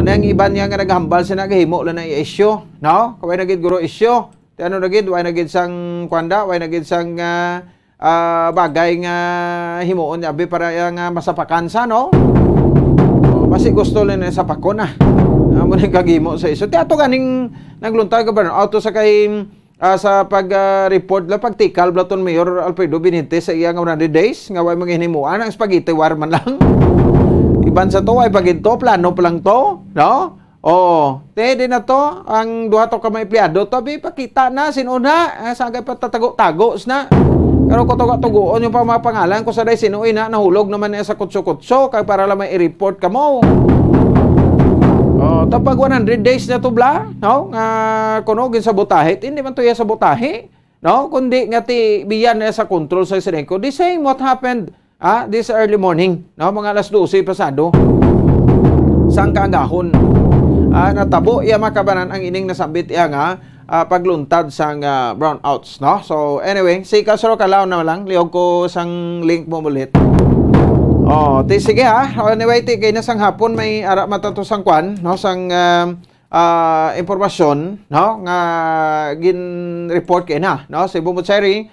Nang iban niya nga naghambal sa nagahimo lang na i-issue, no? Kaway nagid guro issue. Ti ano nagid way nagid sang kwanda, way nagid sang bagay nga himuon abi para nga masapakan sa, no? Basi gusto lang sa pakon amo ni kagimo sa iso. Ti ato ganing nagluntag ka auto sa kay sa pag-report lang, pagtikal Blaton Mayor Alfredo Benitez sa iyang 100 days, nga way mga hinimuan, ang spaghetti war man lang. Iban sa to, ay pagito, plano pa lang to, no? Di na to ang duha to ka mga empleyado to pakita na sinuna sagay pa tatago-tago na. Pero ko tugo-tugoon yung mga pangalan ko sa day sinuoy na nahulog naman sa kutso-kutso kay para lang may i-report ka mo. Tapag 100 days na to bla, no? Nga kuno gin sa botahe, hindi man to ya sa botahe, no? Kundi nga ti biyan na sa control sa Seneco. The same what happened this early morning, no? Mga alas 12 pasado. Sang kaagahon. Natabo iya makabanan ang ining nasambit iya nga pagluntad sang brownouts, no? So anyway, si kasro kalaw na lang liog ko sang link mo ulit. Sige anyway, kay na sang hapon may ara matato sang kwan, no? Sang impormasyon, no? Nga gin report kay na, no? Si Bumutseri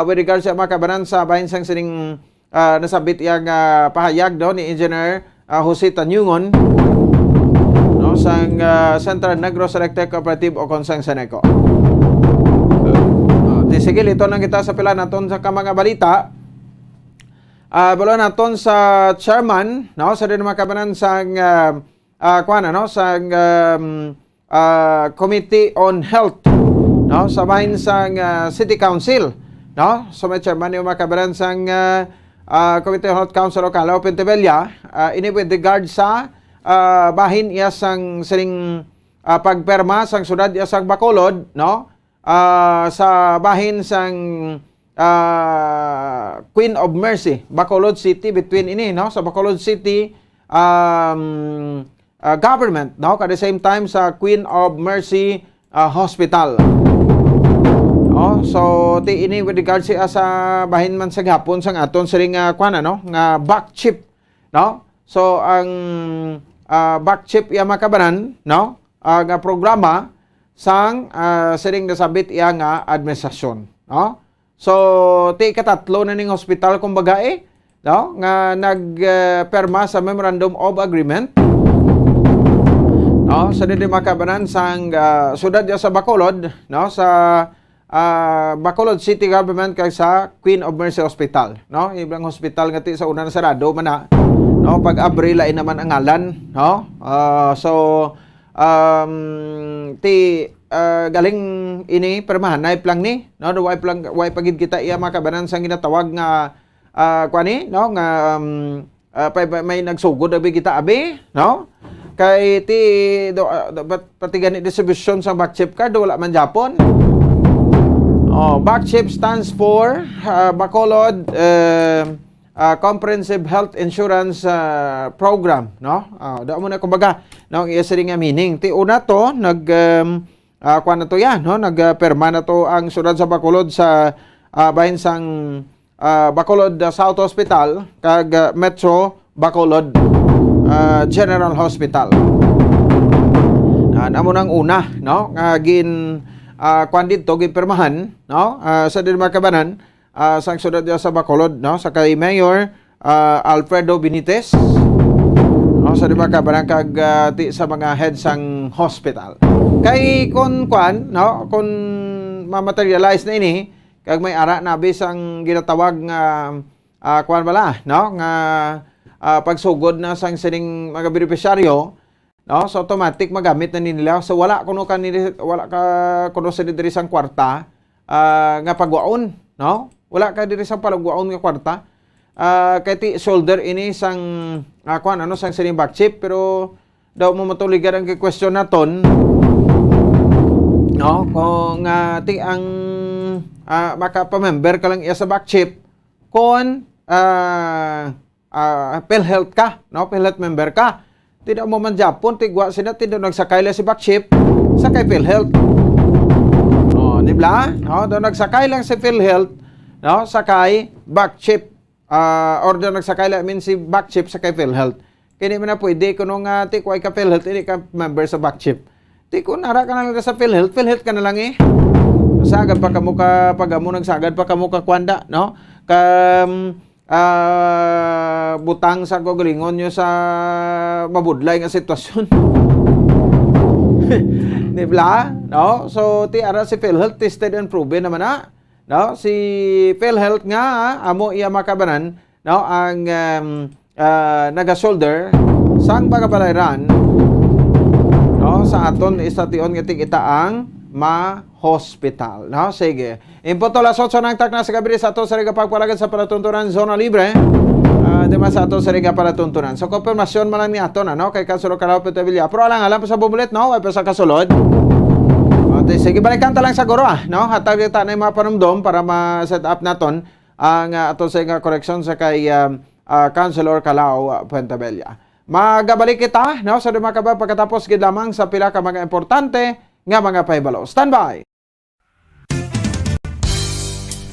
with regards sa makabanan sa bahin sang sining nasabit iya nga pahayag do ni Engineer Jose Tanyungon, no, sang Central Negros Electric Cooperative o konsang Seneco. Sige, ito nang kita sa pila naton sa mga balita. Balo naton sa chairman, no, sa din makabanan sang sang Committee on Health, no, sa bahin sang City Council, no, so may chairman yung makabanan sang Committee on Health Council o Calao Pentevella, ini with regard sa bahin iya sang sining pagperma sang sudad iya sang Bacolod, no, sa bahin sang Queen of Mercy, Bacolod City, between ini, no, sa Bacolod City government, no, at the same time sa Queen of Mercy Hospital. So ini with regards sa bahin man sa gapon sang aton siring no, nga back chip, no. So ang back chip iya makabanan, no, nga programa sang siring nasabit iya nga administrasyon, no. So katatlo na ning hospital kumbaga no, nga nagperma sa Memorandum of Agreement, no, sa dili makabanan sang sudad iya sa Bacolod, no, sa Bacolod City Government kay sa Queen of Mercy Hospital, no? Ibang hospital nga ti sa una na sarado man na, no? Pag Abril ay naman ang ngalan, no? Galing ini permahan na iplang ni, no? Way pagid kita iya makabanan sang ginatawag nga kwani, no? Nga may nagsugod abi kita abi, no? Kay pati gani distribution sa back chip card wala man Japon. Back chip stands for Bacolod Comprehensive Health Insurance Program, no? Da mo na kumbaga, no, iya siring nga meaning. Ti una to kuan na to yan, no? Nagperma na to ang sudad sa Bacolod sa bahin sang Bacolod South Hospital kag Metro Bacolod General Hospital. Amo nang una, no? Gin kuan dito gipirmahan, no, sa din makabanan sang sudad sa Bacolod, no, sa kay Mayor Alfredo Benitez, no, sa din makabanan kag sa mga head sang hospital. Kay kun kuan, no, kun ma-materialize na ini kag may ara na bisang ginatawag nga kuan bala, no, nga pagsugod na sang sining mga benepisyaryo, no, so automatic magamit na nila. So wala ka kuno sa diri sang kwarta nga pagwaon, no? Wala ka diri sang palagwaon nga kwarta. Kay ti shoulder ini sang kuan ano sang sining back chip, pero daw mo matuligan ang question naton, no, kung ti ang makapamember ka lang iya sa back chip kung PhilHealth ka, no, PhilHealth member ka. Tidak mo man Japon, tigwa sila, tidak nagsakay lang si back chip, sakay PhilHealth. Di ba? No, doon nagsakay lang si PhilHealth, no, sakay back chip, or doon nagsakay lang si back chip, sakay PhilHealth. Kaya di mo na pwede, kung nga tikway ka PhilHealth, hindi ka member sa back chip. Kung nara ka na lang sa PhilHealth, PhilHealth ka na lang Sagad pa ka mo pag-amo, nagsagad pa ka mo kwanda, no? Butang sa gogolingon nyo sa mabudlay nga sitwasyon. Di ba? No? So, ara si PhilHealth tested and proven naman na. No? Si PhilHealth nga, amo iya makabanan, no, ang naga-shoulder sang bagabalayran no sa aton istation nga tig-itaang ma-hospital, no? Sige. Impunto las 8 ng takna sa gabi sa ato sa riga pagpalagad sa palatuntunan zona libre. Diba sa ato sa riga palatuntunan. So konfirmasyon man lang ni ato na, no? Kay kasulod Calao Petevilla. Pero alam pa sa bubulit, no? Ay pa sa kasulod. Sige, balikan ta lang sa guro, no? Hatag kita na yung mga panumdom para ma-set up naton ang ato sa correction sa kay Councilor Calao Petevilla. Magabalik kita, no? Sa mga kabab pagkatapos gid lamang sa pila ka mga importante nga mga pahibalo. Stand by!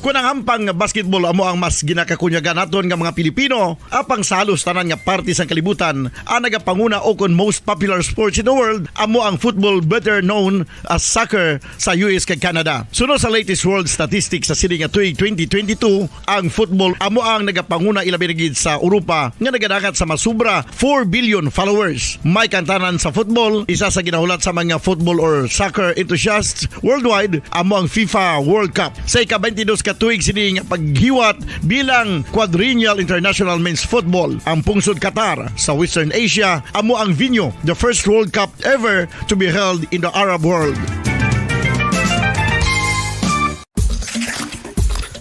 Kung ang ampang basketball amo ang mas ginakakunyagan naton nga mga Pilipino, apang salos tanan nga parte sang kalibutan, ang nagapanguna o kon most popular sports in the world, amo ang football better known as soccer sa US kag Canada. Sunod sa latest world statistics sa sining nga tuig 2022, ang football amo ang nagapanguna ilabi na gid sa Europa nga nagadagat sa masubra 4 billion followers. May kantanan sa football, isa sa ginahulat sa mga football or soccer enthusiasts worldwide, amo ang FIFA World Cup. Sa ika-22 ka tuig sining paghiwat bilang quadrennial international men's football. Ang pungsod Qatar sa Western Asia amo ang venue, the first World Cup ever to be held in the Arab world.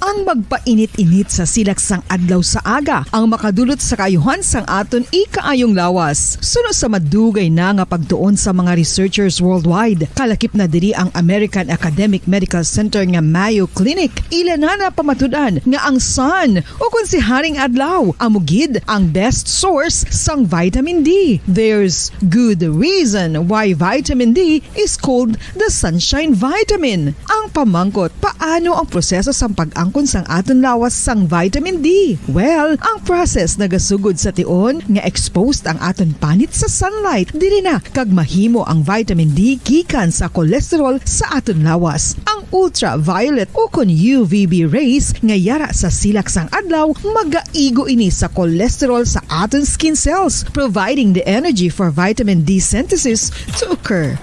Ang magpainit-init sa silaksang adlaw sa aga ang makadulot sa kayuhan sang aton ikaayong lawas. Sunod sa madugay na nga pagtuon sa mga researchers worldwide, kalakip na diri ang American Academic Medical Center nga Mayo Clinic. Ila na pamatudan nga ang sun o kung si Haring Adlaw amugid ang best source sang vitamin D. There's good reason why vitamin D is called the sunshine vitamin. Ang pamangkot, paano ang proseso sa pag-angkon sang aton lawas sang vitamin D? Well, ang process nagasugod sa tion nga exposed ang aton panit sa sunlight dili na kag mahimo ang vitamin D gikan sa cholesterol sa aton lawas. Ang ultraviolet o kon UVB rays nga yara sa silak sang adlaw magaigo ini sa cholesterol sa aton skin cells, providing the energy for vitamin D synthesis to occur.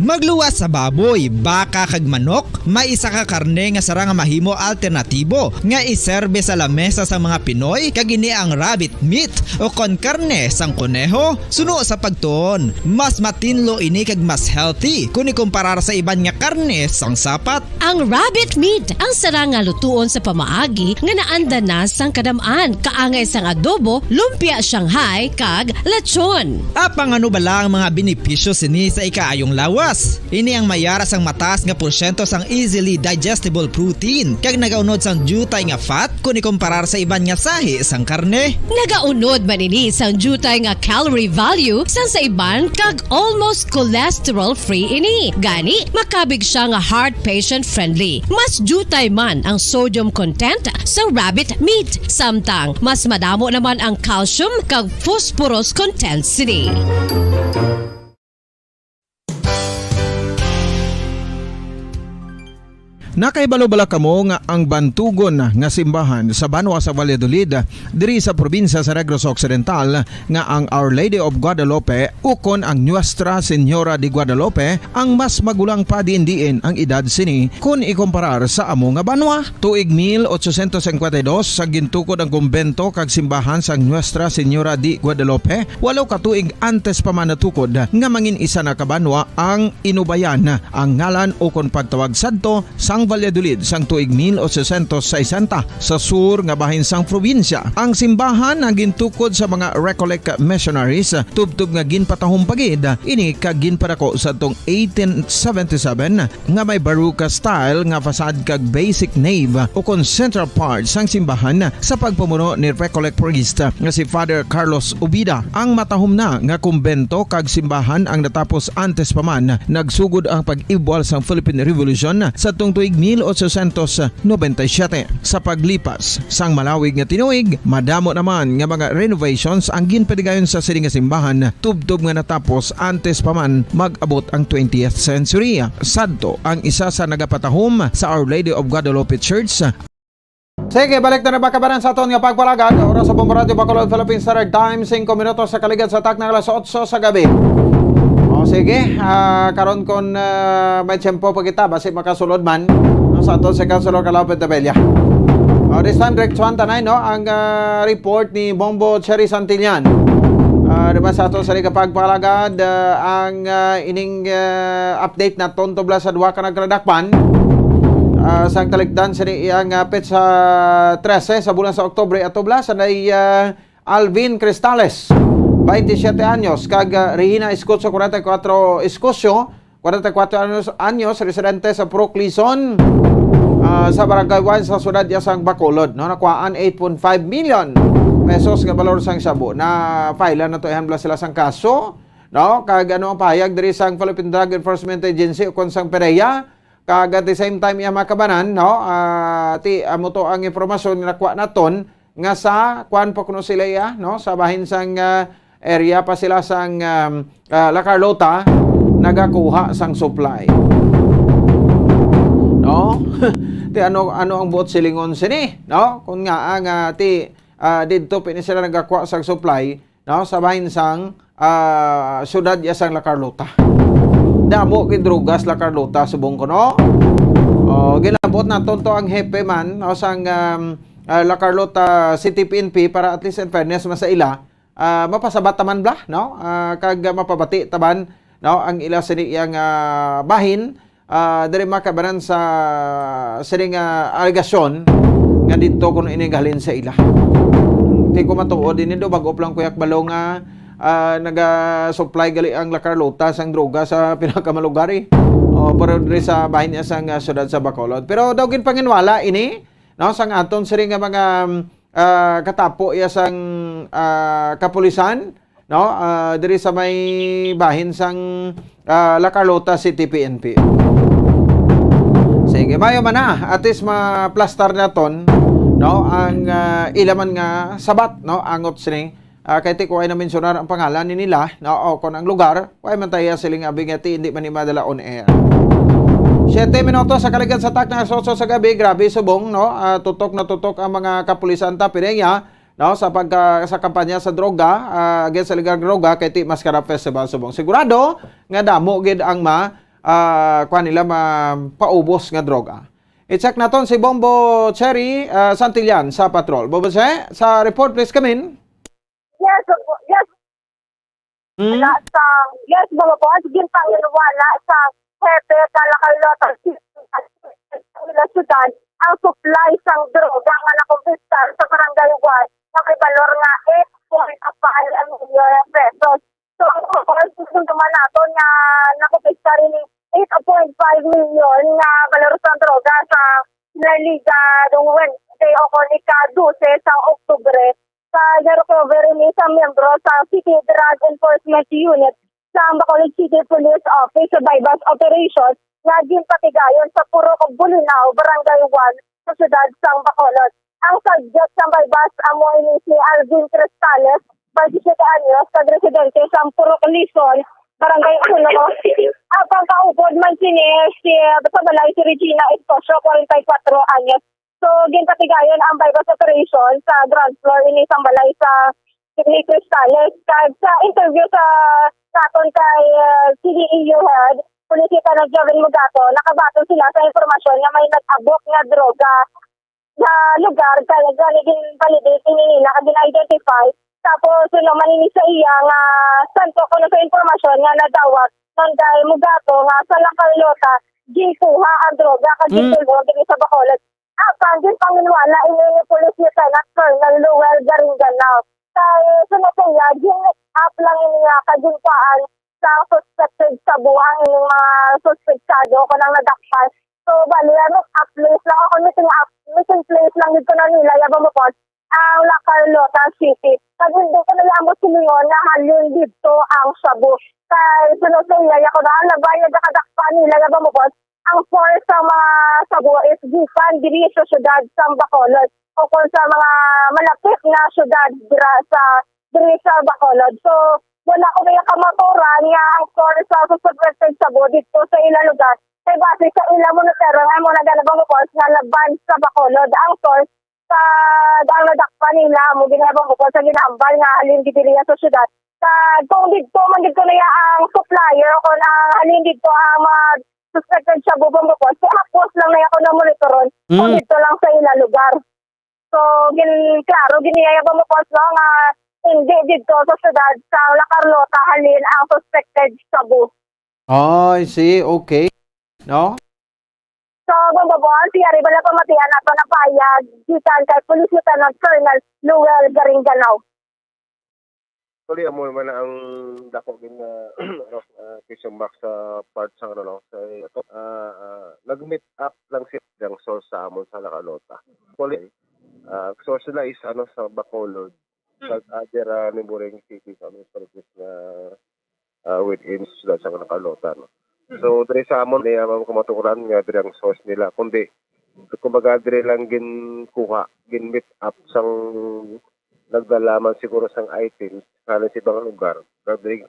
Magluwas sa baboy, baka kag manok, may isa ka karne nga sarang mahimo alternatibo nga iserbe sa lamesa sa mga Pinoy kag ini ang rabbit meat o kon karne sang kuneho. Suno sa pagtuon, mas matinlo ini kag mas healthy kung ikumparar sa iban nga karne sang sapat. Ang rabbit meat ang sarang nga lutuon sa pamaagi nga naanda na sang kadamaan, kaangay sang adobo, lumpia Shanghai kag lechon. Apang ano bala ang mga benepisyo sini sa ikaayong lawas? Ini ang mayara sang mataas nga porsyento sang easily digestible protein kag nagaunod sang jutay nga fat kung ikumparar sa iban nga sahi sang karne. Nagaunod man ini sang jutay nga calorie value sang sa iban kag almost cholesterol free ini. Gani makabig siya nga heart patient friendly. Mas jutay man ang sodium content sa rabbit meat, samtang mas madamo naman ang calcium kag phosphorus content sini. Nakaibalo-bala kamo nga ang bantugon nga simbahan sa Banwa sa Valladolid diri sa probinsya sa Negros Occidental nga ang Our Lady of Guadalupe ukon ang Nuestra Señora de Guadalupe ang mas magulang pa diin ang edad sini kung ikumparar sa amo nga banwa. Tuig 1852 sa gintukod ang kumbento kag simbahan sa Nuestra Señora de Guadalupe, walo ka tuig antes pa man natukod nga mangin isa na kabanwa ang inubayan ang ngalan ukon pagtawag sadto sang Valladolid sang tuig 1860 sa sur nga bahin sang probinsya. Ang simbahan ang gintukod sa mga Recollect missionaries tubtub nga ginpatahong pagid ini kag ginpadako sa tong 1877 nga may baroque style nga fasad kag basic nave o kon central part sang simbahan sa pagpamuno ni Recollect priest nga si Father Carlos Ubida. Ang matahom na nga kumbento kag simbahan ang natapos antes pa man nagsugod ang pag-ibwal sang Philippine Revolution sa tong tuig 1897. Sa paglipas sang malawig nga tinuig, madamo naman nga mga renovations ang ginpadigayon sa sining nga simbahan tubtob nga natapos antes pa man mag-abot ang 20th century. Sadto ang isa sa nagapatahom sa Our Lady of Guadalupe Church. Sige, balik na bakabaran sa aton nga pagpalagad. Oras sa Bomboradio Bacolod Philippine Standard Time, 5 minutos sa kaligad sa tak ng alas 8 sa gabi. O sige, karon kon may tiyempo pa kita basi makasulod man sa aton sa Councilor Calao Petevilla. This time direct to Antanay, no, ang report ni Bombo Cherry Santillan. Diba sa ato sa pagpalagad ang ining update na tontobla sa duwa ka nagradakpan sang talikdan sa iyang pet sa 13 sa bulan sa Oktubre at tobla sa Alvin Cristales 27 anyos kag Regina Escosio 44 Escosio 44 anyos residente sa Purok Lison sa Barangay 1 sa siyudad Yasang Bacolod no nakuhaan 8.5 million pesos nga balor sang sabo na file na to ihambla sila sang kaso no kag ano ang pahayag diri sang Philippine Drug Enforcement Agency ukon sang PDEA kag at the same time iya makabanan no ti amo to ang impormasyon nga nakuha naton nga sa kuan pa kuno sila ya no sa bahin sang area pa sila sang La Carlota nagakuha sang supply no ti ano ang buot silingon sini no kun nga ang ti dito pini sila nagakuha sang supply no sa bahin sang siyudad Yasang La Carlota damo kay drugas La Carlota subong ko no ginabot naton to ang hepe man no sang La Carlota City PNP para at least in fairness sa ila mapasabat taman bla no kag mapabati taban no ang ila sini yang bahin diri makabanan sa sining alegasyon nga dito kuno inigalin sa ila. Di ko matuod din do bago lang kuyak balong naga-supply gali ang La Carlota sang droga sa pinakamalugari. Pero diri sa bahin niya sang siyudad sa Bacolod. Pero daw gin panginwala ini no sang aton siri nga mga katapo iya sang kapulisan no diri sa may bahin sang La Carlota City PNP. Sige, mayo man na at least ma-plaster naton no ang ilaman nga sabat no angot sini kay ti ko ay na mensionar ang pangalan ni nila no o kon ang lugar way man tayo siling abing ati hindi man ni madala on air. 7 minutos sa kaligad sa tak na soso sa gabi grabe subong no tutok na tutok ang mga kapulisan ta Pireña no sa sa kampanya sa droga against sa legal droga kay ti Mascara Festival subong sigurado nga damo gid ang kuan nila paubos nga droga. I-check naton si Bombo Cherry Santillan sa patrol. Bombo Cherry, sa report please come in. Yes. Yes, Bombo po. Sige pang wala sa hepe La Carlota sa siyudad ang supply sang droga nga nakumpista sa barangay 1 na may balor nga 8.5 million pesos. So, kung naman nato na nakumpista rin 8.5 million na balor sang droga sa Liga Wednesday o Konika 12 sa Oktubre sa recovery ni sa miyembro sa City Drug Enforcement Unit sa Bacolod City Police Office sa bypass operation na ginpatigayon sa Purok Bulinaw, Barangay 1 sa siyudad sang Bacolod. Ang subject sa bypass amo ini si Alvin Cristales, 27 anyos, kag-residente sa Purok Lison, Barangay 1. Apang kaupod man sini si Balay si Regina Escosio, 44 anyos. So, ginpatigayon ang bypass operation sa ground floor ini sa balay sa ni Cristales. Kag sa interview sa naton kay CDEU head, Pulisita ng Joven Mugato, nakabato sila sa informasyon nga may nag-abok nga droga na lugar kaya ganigin validate nila kag gina-identify. Tapos naman ini sa iya nga santo kuno sa informasyon nga nadawat ng kay Mugato nga sa La Carlota ginkuha ang droga kag gintulo diri sa Bacolod. Apang din panginwala ini ni Police Lieutenant Colonel Luel Garinganao. Kaya sunod niya, gin-up lang niya kaginpaan sa suspected sa buwang ng mga suspectado ko nang nadakpan. So, bali, up place lang ako, missing place lang dito na nila, yabang mo po, ang La Carlota City. Kaya hindi ko nalamot silingon na halin dito ang sabu. Kaya sunod niya, ako na, labay na nakadakpan nila, yabang mo po, ang force sa mga sabu is gikan diri sa siyudad sa Bacolod o kung sa mga malapit na siyudad diri sa Bacolod. So, wala ko may kamaturan nga ang force sa suspected sabu dito sa ilang lugar. Kaya base sa ilang monitero nga mo naganabang upos nga laban sa Bacolod. Ang source sa ang nadakpan nila mo ginabang upos sa ginambal nga halin diri sa siyudad. Kung dito man dito na ang supplier o kung halin dito ang mga suspected sa bubong bukos, kaya post lang na ako na monitoron kung dito lang sa ilang lugar. So, klaro, giniyaya ba mo post no, nga hindi dito sa syudad sa La Carlota halin ang suspected sabu. Oh, I see. Okay. No? So, bumabon, siya rin bala pamatian nato na payag gikan kay Police Lieutenant Colonel Luel Garingganao. Actually, amo naman ang dako din nga question mark sa part sa sa nag-meet up lang silang source sa amon sa La Carlota. Actually, source nila is sa Bacolod. Sa neighboring city sa amon na within sa La Carlota. No? So, dari sa amon niya kumatukuran nga dari ang source nila. Kundi, kumbaga dari lang gin-meet up sang nagdalaman siguro sang items kala sa ibang lugar. Lagi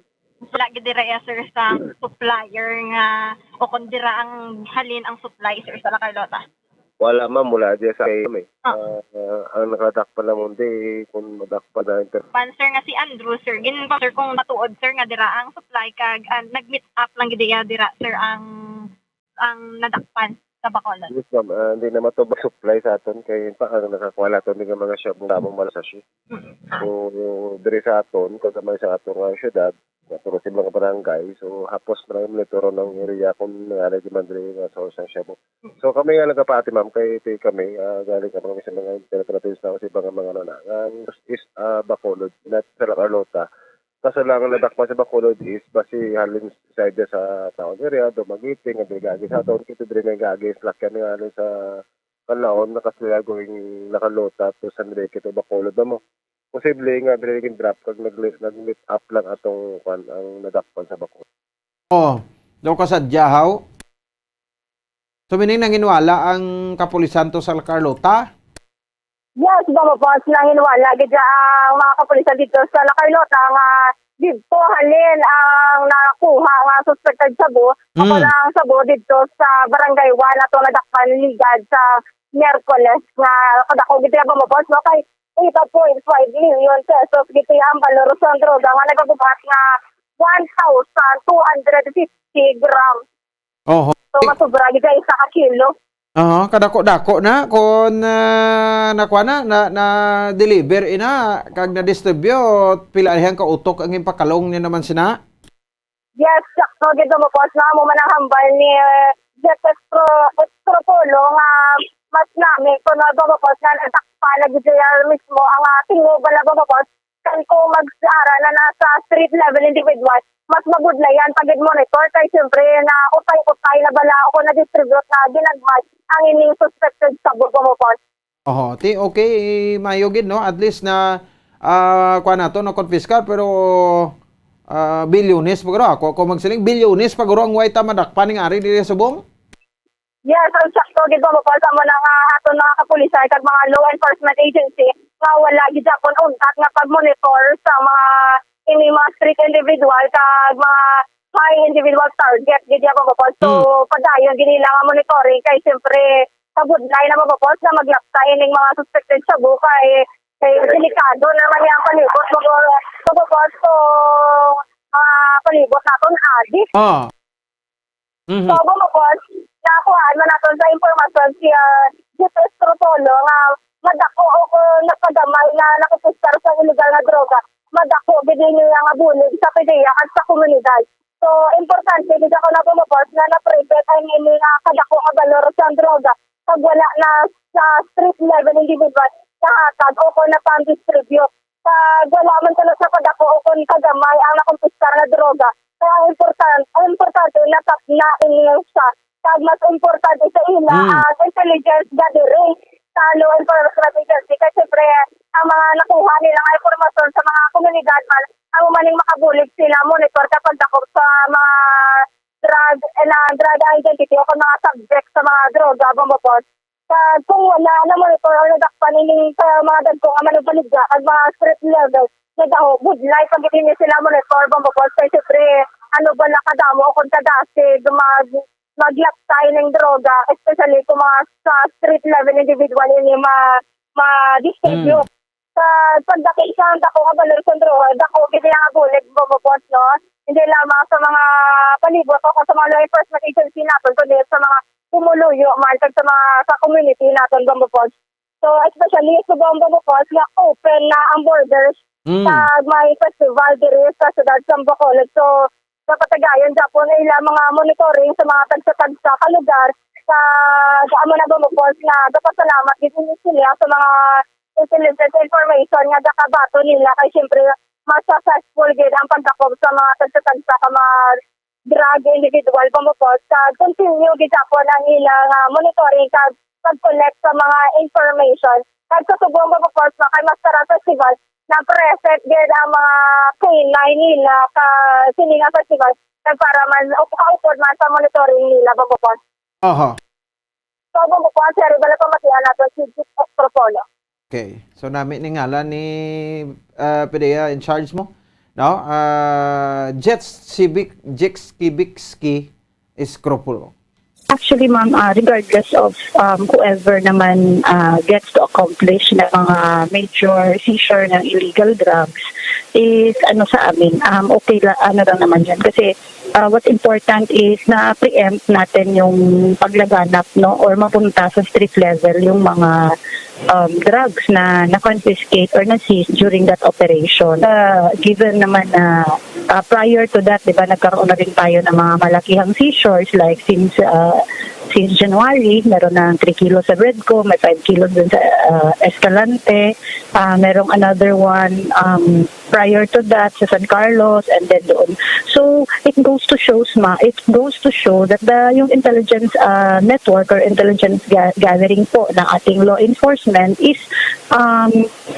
dira sir sa supplier nga o kung dira ang halin ang supply sir sa La Carlota. Wala ma'am, mula dyan sa kami. Ang nakadakpa na mundi, kung madakpa na Sir nga si Andrew sir, ginin pa sir kung matuod sir nga dira ang supply kag nag-meet up lang gid dira sir ang nadakpan sa Bacolod. Yes ma'am, hindi na matubag supply sa aton kay ang nakakuwala aton ng mga shabu tamang malasashi. So, diri sa aton, kung naman sa atong syudad, naturo sa mga barangay, so hapos na yung lituro ng area kung nangyari di man diri nga source ng shabu. So kami nga nagapati ma'am, kay kami, galing kami sa mga interpreters na sa ibang mga nanangan, is Bacolod, not sa La Carlota. Kaso lang ang nadakpan sa Bacolod is basi halin side sa town area, Dumaguete, nga gagi sa town, kito diri nga gagi, lakyan nga halin sa Kalaon, nakasila going La Carlota to San Enrique to Bacolod na mo. Posible nga diri drop kag nag-meet up lang atong ang nadakpan sa Bacolod. Oh, daw ka sa Diahaw. So, mining nanginwala ang kapulisan to sa La Carlota? Yes, bumabos na hinwala gid ang mga kapulisan dito sa La Carlota nga dito halin ang nakuha nga suspected sabu. Ako lang sabu dito sa Barangay 1 ato nadakpan ligad sa Miyerkules nga kadako gid bumabos no kay 8.5 million pesos gito ang balor sa droga nga nagabuhat nga 1,250 grams. Oh. So masobra gid isa ka kilo. Kadako-dako na kung nakuha na deliver ina kag na distribute pila ka utok ang impakalong ni naman sina. Yes, sakto gid mo pos na mo man ang hambal ni Estropolo nga mas nami kuno babapos na natakpa na gid mismo ang tingo bala babapos kan ko mag-aral na nasa street level individual. Mas mabudlayan pagid monitor kay siyempre na utay-utay na bala ako na distribute na ginagmas ang ining suspected sa bumopos. Okay, mayo gid no at least na kuha nato no confiscar pero bilyones paguro ako magsiling bilyones paguro ang white madakpan ning ari diri sa bong. Yes, ang sakto gid bumopos sa mga aton mga kapulisan kag mga law enforcement agency nga wala gid akon untat nga pag-monitor sa mga ini mga street individual kag mga high individual target gid bumopos. So padayon gid nila nga monitoring kay siyempre sa budlay na mabapos na maglapsay ning mga suspected sa kay delikado naman yung palibot mabapos so palibot naton adik. So bumapos nakuhaan man naton sa impormasyon siya dito Estropolo nga madako o napagamay na nakupuskar sa illegal na droga. Madako gid niya nga bulig sa PDEA at sa komunidad. So importante gid ako na bumapos na na-prevent ang ini nga kadako nga balor sa droga. Pag wala na sa street level individual, kahatag o kung na pang-distribute. Pag wala man talaga sa kadako o kung kagamay ang nakumpiskar na droga. Kaya importante na tapna inyo siya. Pag mas importante sa ila ang intelligence gathering sa law enforcement agency. Kasi siyempre, ang mga nakuha nilang informasyon sa mga komunidad man, ang maning makabulig sila monitor kapag dakop sa mga drug identity o mga subject sa mga droga bumapos. Kung wala na monitor o nadakpan sa mga dagkong manubaligya at mga street level, nadaho, good life pag hindi sila monitor bumapos. Kaya siyempre, ano ba nakadamo o kung kadasi, maglapsay ng droga, especially kung mga sa street level individual yun yung ma-distribute. Sa pagdaki isang dako nga balor sa droga, dako hindi nga bulig bumapos, no? Hindi lamang sa mga palibot o sa mga law enforcement agency natin, kundi sa mga kumuluyo man sa mga sa community natin bumapos. So, especially sa Bombo Bukos, nga open na ang borders sa may festival diri sa siyudad sa Bacolod. So, sa patagayan Japon na ila mga monitoring sa mga tagsa-tagsa ka lugar sa amo na Bumukos nga gapasalamat gid sila sa mga intelligence information nga dakabato nila kay syempre mas successful gid ang pagdakop sa mga tagsa-tagsa ka mga drug individual Bumukos sa continue gid Japon ang ilang monitoring kag pag-collect sa mga information kag sa subong Bumukos na kay Mascara Festival na present gid ang mga K9 nila ka sininga festival para man upod man sa monitoring nila Bumukos. Aha. So Bumukos sir bala pa matiyan nato si Estropolo. Okay. So namin ni ngalan ni PDEA in charge mo. No? Jets Kibikski Escropulo. Actually, ma'am, regardless of whoever naman gets to accomplish na mga major seizure ng illegal drugs is sa amin, okay lang naman yan. Kasi what's important is na preempt natin yung paglaganap, no, or mapunta sa street level yung mga drugs na na-confiscate or na-seize during that operation. Given naman na prior to that, di ba, nagkaroon na rin tayo ng mga malakihang seizures like since January, meron na 3 kilos sa Redco, may 5 kilos dun sa Escalante, merong another one prior to that sa San Carlos and then doon. So it goes to show that yung intelligence network or intelligence gathering po ng ating law enforcement is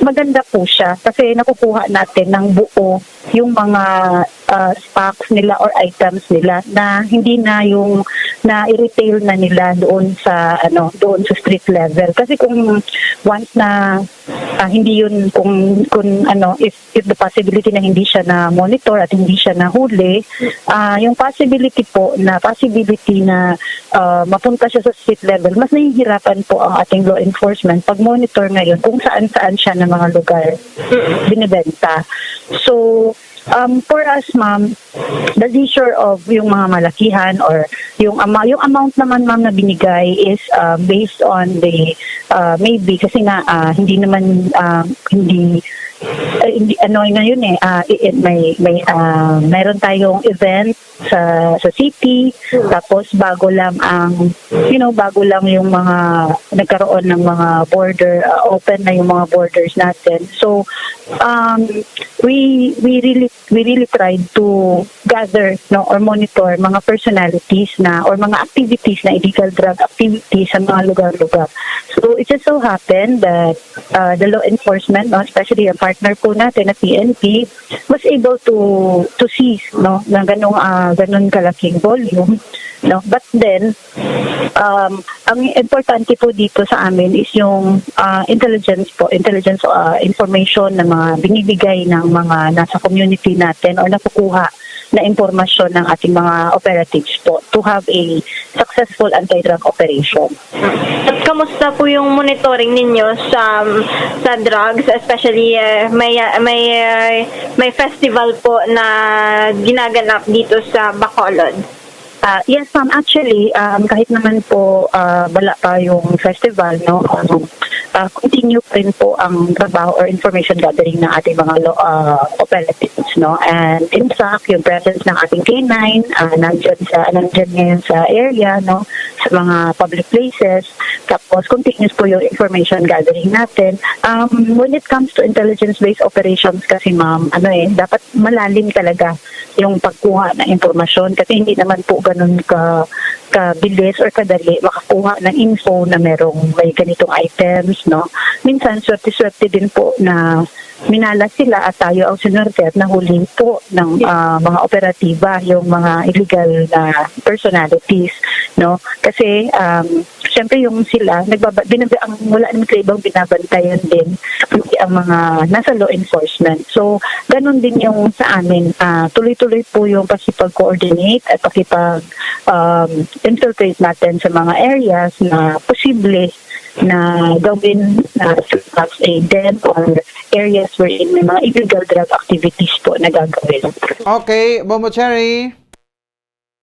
maganda po siya kasi nakukuha natin ng buo yung mga stocks nila or items nila na hindi na yung na i-retail na nila doon sa street level kasi kung once na hindi yun kung if the possibility na hindi siya na monitor at hindi siya na huli yung possibility na mapunta siya sa street level mas nahihirapan po ang ating law enforcement pag monitor ngayon kung saan siya ng mga lugar binibenta. So for us, ma'am, the seizure of yung mga malakihan or yung amount naman, ma'am, na binigay is based on the maybe kasi nga hindi naman mayroon tayong event sa city tapos bago lang yung mga nagkaroon ng mga border open na yung mga borders natin. So we really tried to gather or monitor mga personalities na or mga activities na illegal drug activities sa mga lugar-lugar. So it just so happened that the law enforcement, especially ang partner po natin na PNP, was able to seize na ganung kalaking volume. No, but then ang importante po dito sa amin is yung intelligence information na mga binibigay ng mga nasa community natin o nakukuha na impormasyon ng ating mga operatives po to have a successful anti-drug operation. At kamusta po yung monitoring ninyo sa drugs, especially may festival po na ginaganap dito sa Bacolod? Yes, ma'am. Actually, kahit naman po wala pa yung festival, continue pa rin po ang trabaho or information gathering ng ating mga operatives, And in fact, yung presence ng ating K9 nandyan ngayon sa area, sa mga public places. Tapos, continuous po yung information gathering natin. When it comes to intelligence-based operations kasi, ma'am, dapat malalim talaga yung pagkuha ng impormasyon kasi hindi naman po ganun kabilis or kadali makakuha ng info na may ganitong items, Minsan, swerte-swerte din po na minala sila at tayo ang sinurte at nahuli po ng mga operatiba yung mga illegal na personalities, Kasi, syempre yung sila, wala naman sa ibang binabantayan din ang mga nasa law enforcement. So, ganun din yung sa amin. Tuloy-tuloy po yung pakipag-coordinate at pakipag-infiltrate natin sa mga areas na posible na gawin perhaps a den or areas wherein may mga illegal drug activities po na gagawin. Okay, Bombo Cherry.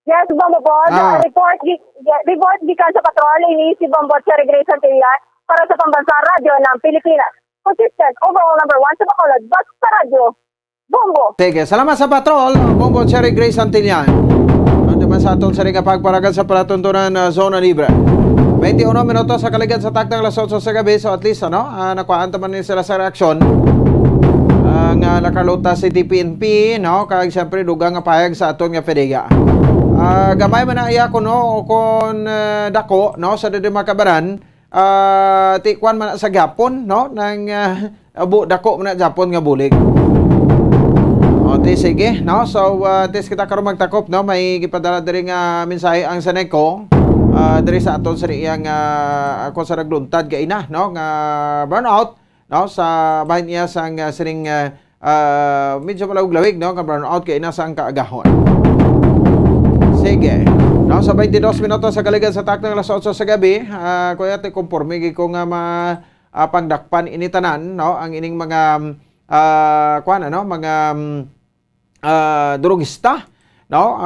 Yes, Bombo Boss. Report gikan sa patrol ini si Bombo Cherry Grace Santilla. para sa Pambansa Radyo ng Pilipinas. Consistent, overall number 1 sa Bacolod, Basta Radio, Bombo. Sige, salamat sa patrol, Bombo Cherry Grace Antillan. Ano naman sa aton sa ring pagparagan sa palatuntunan Zona Libre. 21 minutos sa kaligad sa takdang alas 8 sa gabi, so at least nakuhaan naman nila sila sa reaksyon. Ang nakalota si DPNP, no, kag siyempre dugang nga payag sa aton nga PDEA. Gamay man na iya ko no kon dako no sa Makabaran, tikwan man sa Japon no nang dako man na Japon nga bulig. Sige, no? So, tis kita karon magtakop, no? May gipadala diri nga mensahe ang Seneco. Diri sa aton sa iyang ako sa nagluntad kay ina, no? Nga burnout, no? Sa bahin niya sang sining medyo palawig-lawig, no? Nga burnout kay ina sang kaagahon. Sige. No, sa 22 minutos sa kaligad sa takdang alas 8 sa gabi, kuya ti konporme gi ko nga pangdakpan ini tanan, no? Ang ining mga mga drugista, no?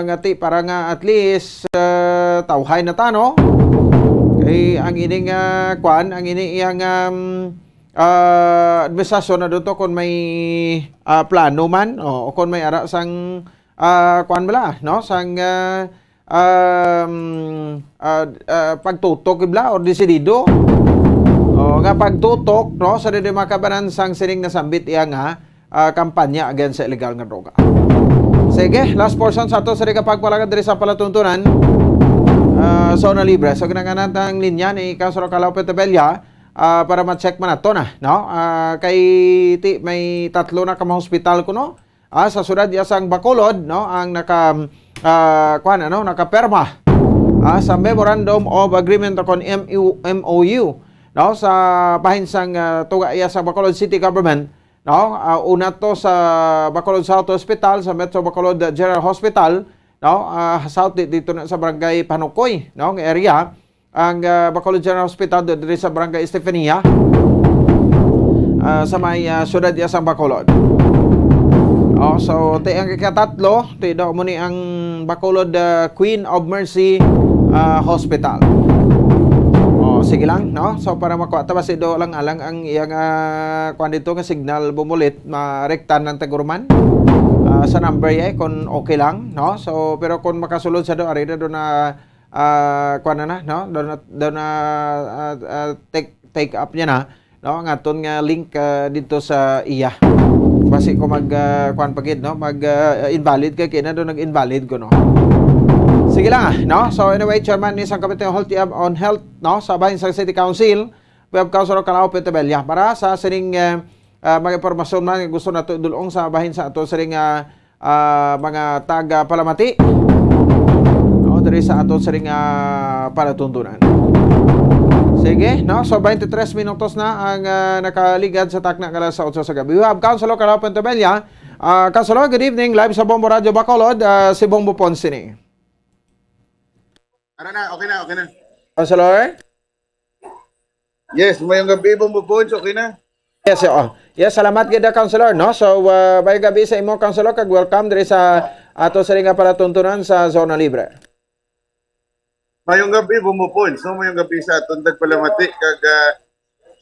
Ngati para nga at least tawhay na ta, no? Kay ang ining ang ining iyang administrasyon na dito kung may plano man o kung may ara sang bala, no? Sang pagtutok ibla or desidido. O nga pagtutok, no, sa Makabaran sang sining nasambit iya nga kampanya against sa illegal nga droga. Sige, last portion sa ato sa pagpalagan diri sa palatuntunan Zona Libre. So ginanganan ang linya ni Councilor Calao Petabella para ma-check man ato na, no? Kay may tatlo na ka hospital kuno sa sudad ya sang Bacolod, no, ang nakaperma sa Memorandum of Agreement kon MOU, no, sa bahin sang tuga iya sa Bacolod City Government, no. Una to sa Bacolod South Hospital, sa Metro Bacolod General Hospital, no, south dito na sa Barangay Panukoy, no, ng area. Ang Bacolod General Hospital dito sa Barangay Estefania, sa may sudad iya sang Bacolod. So ang ikatatlo, daw mo ni ang Bacolod Queen of Mercy Hospital. Sige lang, no? So para makuha ta basi do lang alang ang iyang kuan dito nga signal bumulit marektan ng Taguruman sa number kon okay lang, no? So pero kung makasulod sa do ari do na kuan na, no? Do na take up niya na, no? Ngaton nga link dito sa iya. Basi ko mag kuan pagid, no? Mag invalid kay kina do nag-invalid ko, no? Sige lang, no? So anyway, Chairman ni sang Committee on Health, no, sa bahin sa City Council, Web Councilor Calao Petabella para sa sining mga impormasyon man gusto nato idulong sa bahin sa ato sining mga taga Palamati. No, diri sa ato sining palatuntunan. Sige, no? So 23 minutos na ang nakaligad sa takna kala sa 8 sa gabi. We have Councilor Calao Petabella. Councilor, good evening. Live sa Bombo Radio Bacolod, si Bombo Ponce ni. Ano na, okay na. Councilor? Yes, mayong gabi Bombo Ponce, okay na? Yes, yes, salamat gid Councilor, no? So may gabi sa imo Councilor, kag welcome diri sa ato sa ringa palatuntunan sa Zona Libre. Mayong gabi Bombo Ponce, no? Mayong gabi sa aton Palamati kag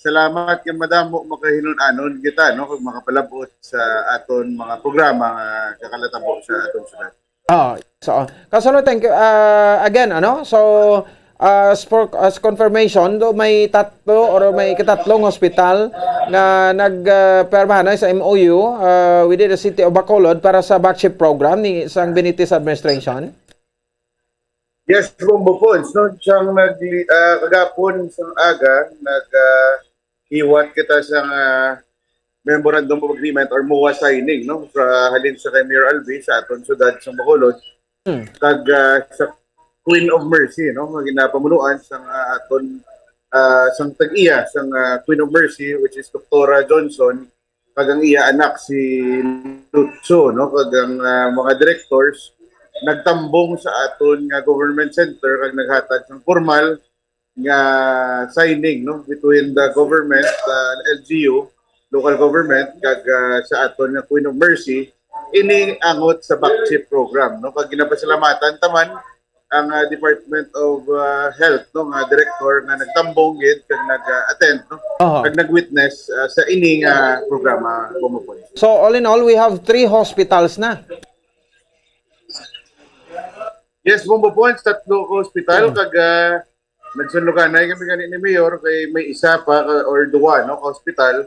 salamat kay madamo makahinon-anon kita, no, kag makapalabot sa aton mga programa nga kakalatabo sa aton syudad. So Councilor, thank you again, ano? So as confirmation, do may tatlo or may katatlong hospital na nagperma na sa MOU within the City of Bacolod para sa backship program ni isang Benitez administration. Yes, Bombo Ponce, no, siyang kagapon sa aga hiwat kita sa Memorandum of Agreement or MOA signing, no, sa halin sa kay Mayor Albi sa aton syudad sa Bacolod. Kag sa Queen of Mercy, no, ginapamunuan sang aton sang tag-iya sang Queen of Mercy, which is Dr. Johnson, kag ang iya anak si Lutso, no, kag ang mga directors nagtambong sa aton nga government center kag naghatag sang formal nga signing, no, between the government, LGU, local government, kag sa aton nga Queen of Mercy ini angot sa backship program, no, kag ginapasalamatan taman ang Department of Health no nga director nga nagtambong gid kag nag-attend no kag nag-witness sa ining programa Bombo. So all in all, we have 3 hospitals na. Yes, Bombo Points, 3 hospital kag nagsunluganay kami gani ni Mayor kay may isa pa or 2 no hospital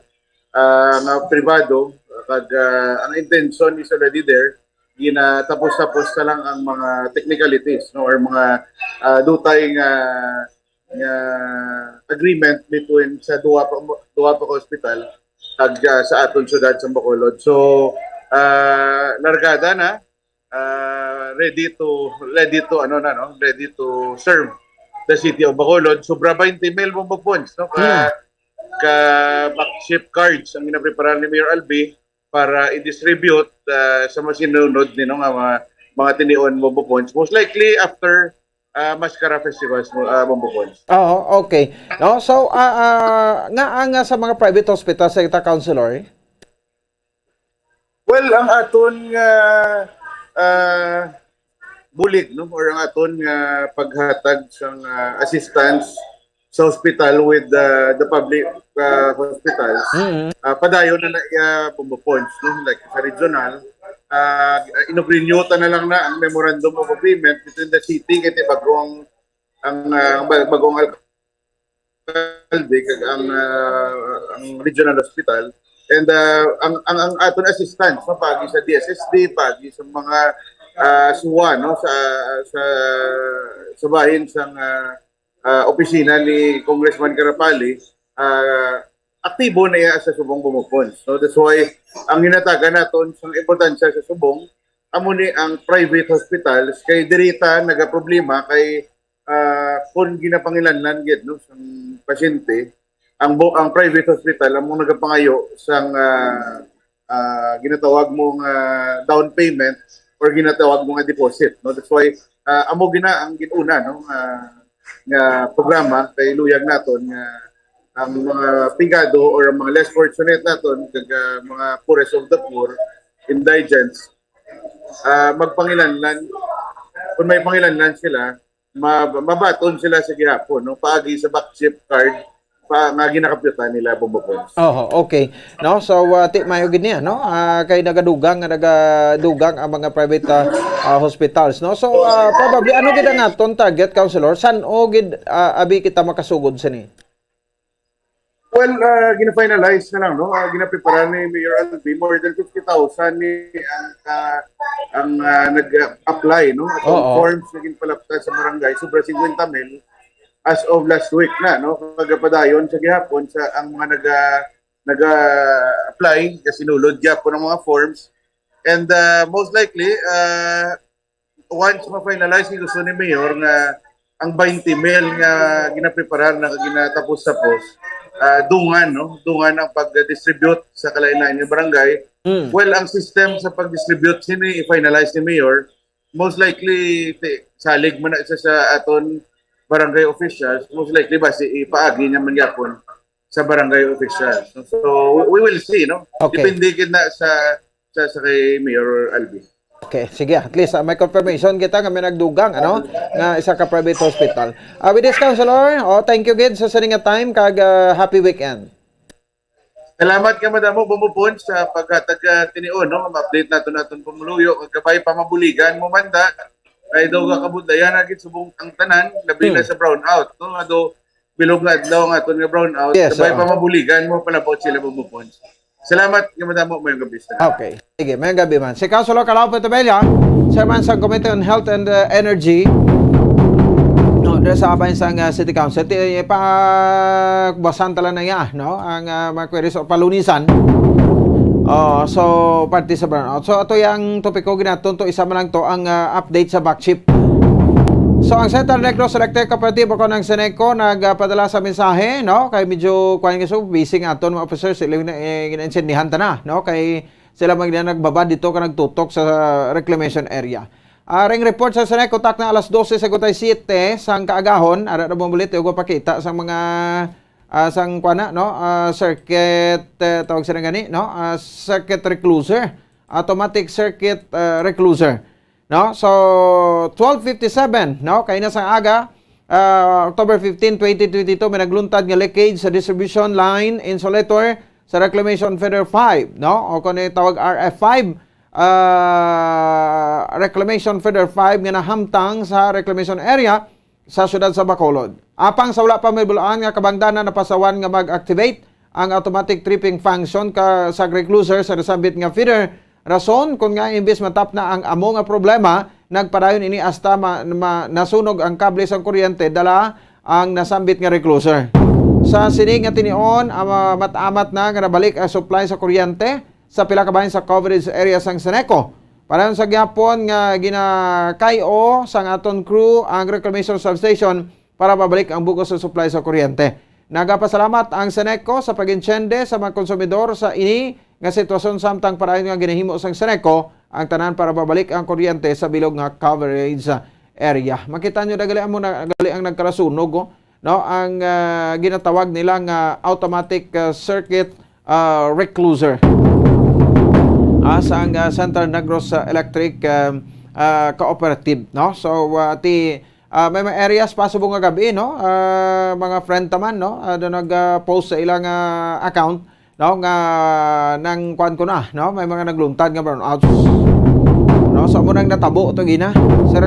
nga pribado kag ang intention is already there. Tapos na lang ang mga technicalities no or mga dutay nga agreement between sa duwa pa hospital ag sa aton syudad sa Bacolod. So largada na ready to serve the city of Bacolod. Sobra 20,000 Bombo Points no ka backship cards ang ginaprepara ni Mayor Albi para i-distribute sa mga sinunod nino nga mga tinion Bombo Points. Most likely after Mascara Festivals Bombo Points. Oh, okay. No, so nga sa mga private hospitals sa kita councilor. Well, ang aton bulig no or ang aton paghatag sang assistance sa hospital with the public hospitals. Padayon na Bombo Points no like sa regional ino-renew na lang na ang memorandum of agreement between the city kay bagong alcalde kag ang regional hospital and ang aton assistance no pagi sa DSSD pagi sa mga suwa no sa bahin sang opisina ni Congressman Carapali, aktibo na iya sa Subong Bombo Points. So that's why ang hinatagan naton sa importansya sa Subong amo ni ang private hospitals kay dirita nagaproblema kay kung ginapangilanlan gid no sang pasyente ang private hospital amo nagapangayo sang ginatawag mong down payment or ginatawag mong deposit no. That's why amo gina ang ginuna no nga programa kay luyag naton nga ang mga pigado or ang mga less fortunate naton kag mga poorest of the poor, indigents magpangilanlan kung may pangilanlan sila mabaton sila sa gihapon no paagi sa backship card pa nga ginakapyutan nila Bombo Points. Okay. No, so mayo gid niya no kay nagadugang ang mga private hospitals no. So probably ano gid ang aton target councilor san o gid abi kita makasugod sini? Well, gina-finalize na lang no. Ginaprepara ni Mayor Albi more than 50,000 ni ang nag-apply no atong forms na ginpalapta sa barangay sobra 50,000 as of last week na no pagpadayon sa gihapon sa ang mga naga-apply kasi sinulod gyapon ang mga forms and most likely once ma-finalize ni gusto ni Mayor nga ang 20,000 nga ginapreparar na ginatapos-tapos dungan ang pag-distribute sa kalain-lain ng barangay. Well, ang system sa pag-distribute sini i-finalize ni Mayor most likely salig man na isa sa aton barangay officials, most likely ba ipaagi niya man yapon sa barangay officials. So we will see no. Okay. Depende gid na sa kay Mayor Albi. Okay, sige, at least may confirmation kita nga may nagdugang nga isa ka private hospital. With this councilor, thank you gid sa sending a time kag happy weekend. Salamat ka madamo Bombo Points sa paghatag tinion no, ma-update naton pamuluyo kag kabay pamabuligan mo manda ay daw kabudayan na gid subong ang tanan labi na sa brownout no ado bilog nga adlaw nga aton nga brownout sabay pa mabuligan mo palabot sila Bombo Points. Salamat nga madamo mayong gabi sa. Okay. Sige, mayong gabi man. Si Councilor Calao Petabella, Chairman sa Committee on Health and Energy. No, sa abayan sa City Council, basan tala na ya, no? Ang mga queries o palunisan. So parte sa brownout. So ato yang topiko ginaton to isa man lang to ang update sa backship. So ang Central Negros Electric Cooperative ako ng Seneco nagpadala sa mensahe no kay medyo kuan so busy nga aton mga officers sila gina-insendihan ta na no kay sila nagbaba dito ka nagtutok sa reclamation area. Ring report sa Seneco tak na alas 12:57 sang kaagahon ara na bulit ugo pakita sang mga sang kuana no circuit tawag sila gani no circuit recloser, automatic circuit recloser no? So 12:57, no? Kay na sa aga, October 15, 2022 may nagluntad nga leakage sa distribution line insulator sa Reclamation Feeder 5, no? O kung tawag RF5, Reclamation Feeder 5 nga nahamtang sa reclamation area sa siyudad sa Bacolod. Apang sa wala pa may bulaan nga kabangdanan na pasawan nga mag-activate ang automatic tripping function sa recluser sa nasambit nga feeder. Rason kung nga imbis matap na ang amo nga problema, nagpadayon ini hasta nasunog ang kable sa kuryente dala ang nasambit nga recluser. Sa sining nga tinion, matamat na nga nabalik ang supply sa kuryente sa pila ka bahin sa coverage area sang Seneco. Parayon sa gyapon nga ginakayo sang aton crew ang reclamation substation para mabalik ang bugos sa supply sa kuryente. Nagapasalamat ang Seneco sa pag-insyende sa mga konsumidor sa ini nga sitwasyon samtang parayon nga ginahimo sang Seneco ang tanan para babalik ang kuryente sa bilog nga coverage area. Makita nyo dagali ang nagkarasunog, no? Ang ginatawag nilang automatic circuit recluser. Sa ang Central Negros Electric Cooperative, no? So may mga areas pa subong nga gabi, no? Mga friend taman, no? Nag-post sa ilang account, no? Nga nang kuan ko na, no? May mga nagluntad nga brownouts, no? So mo nang natabo to gina sa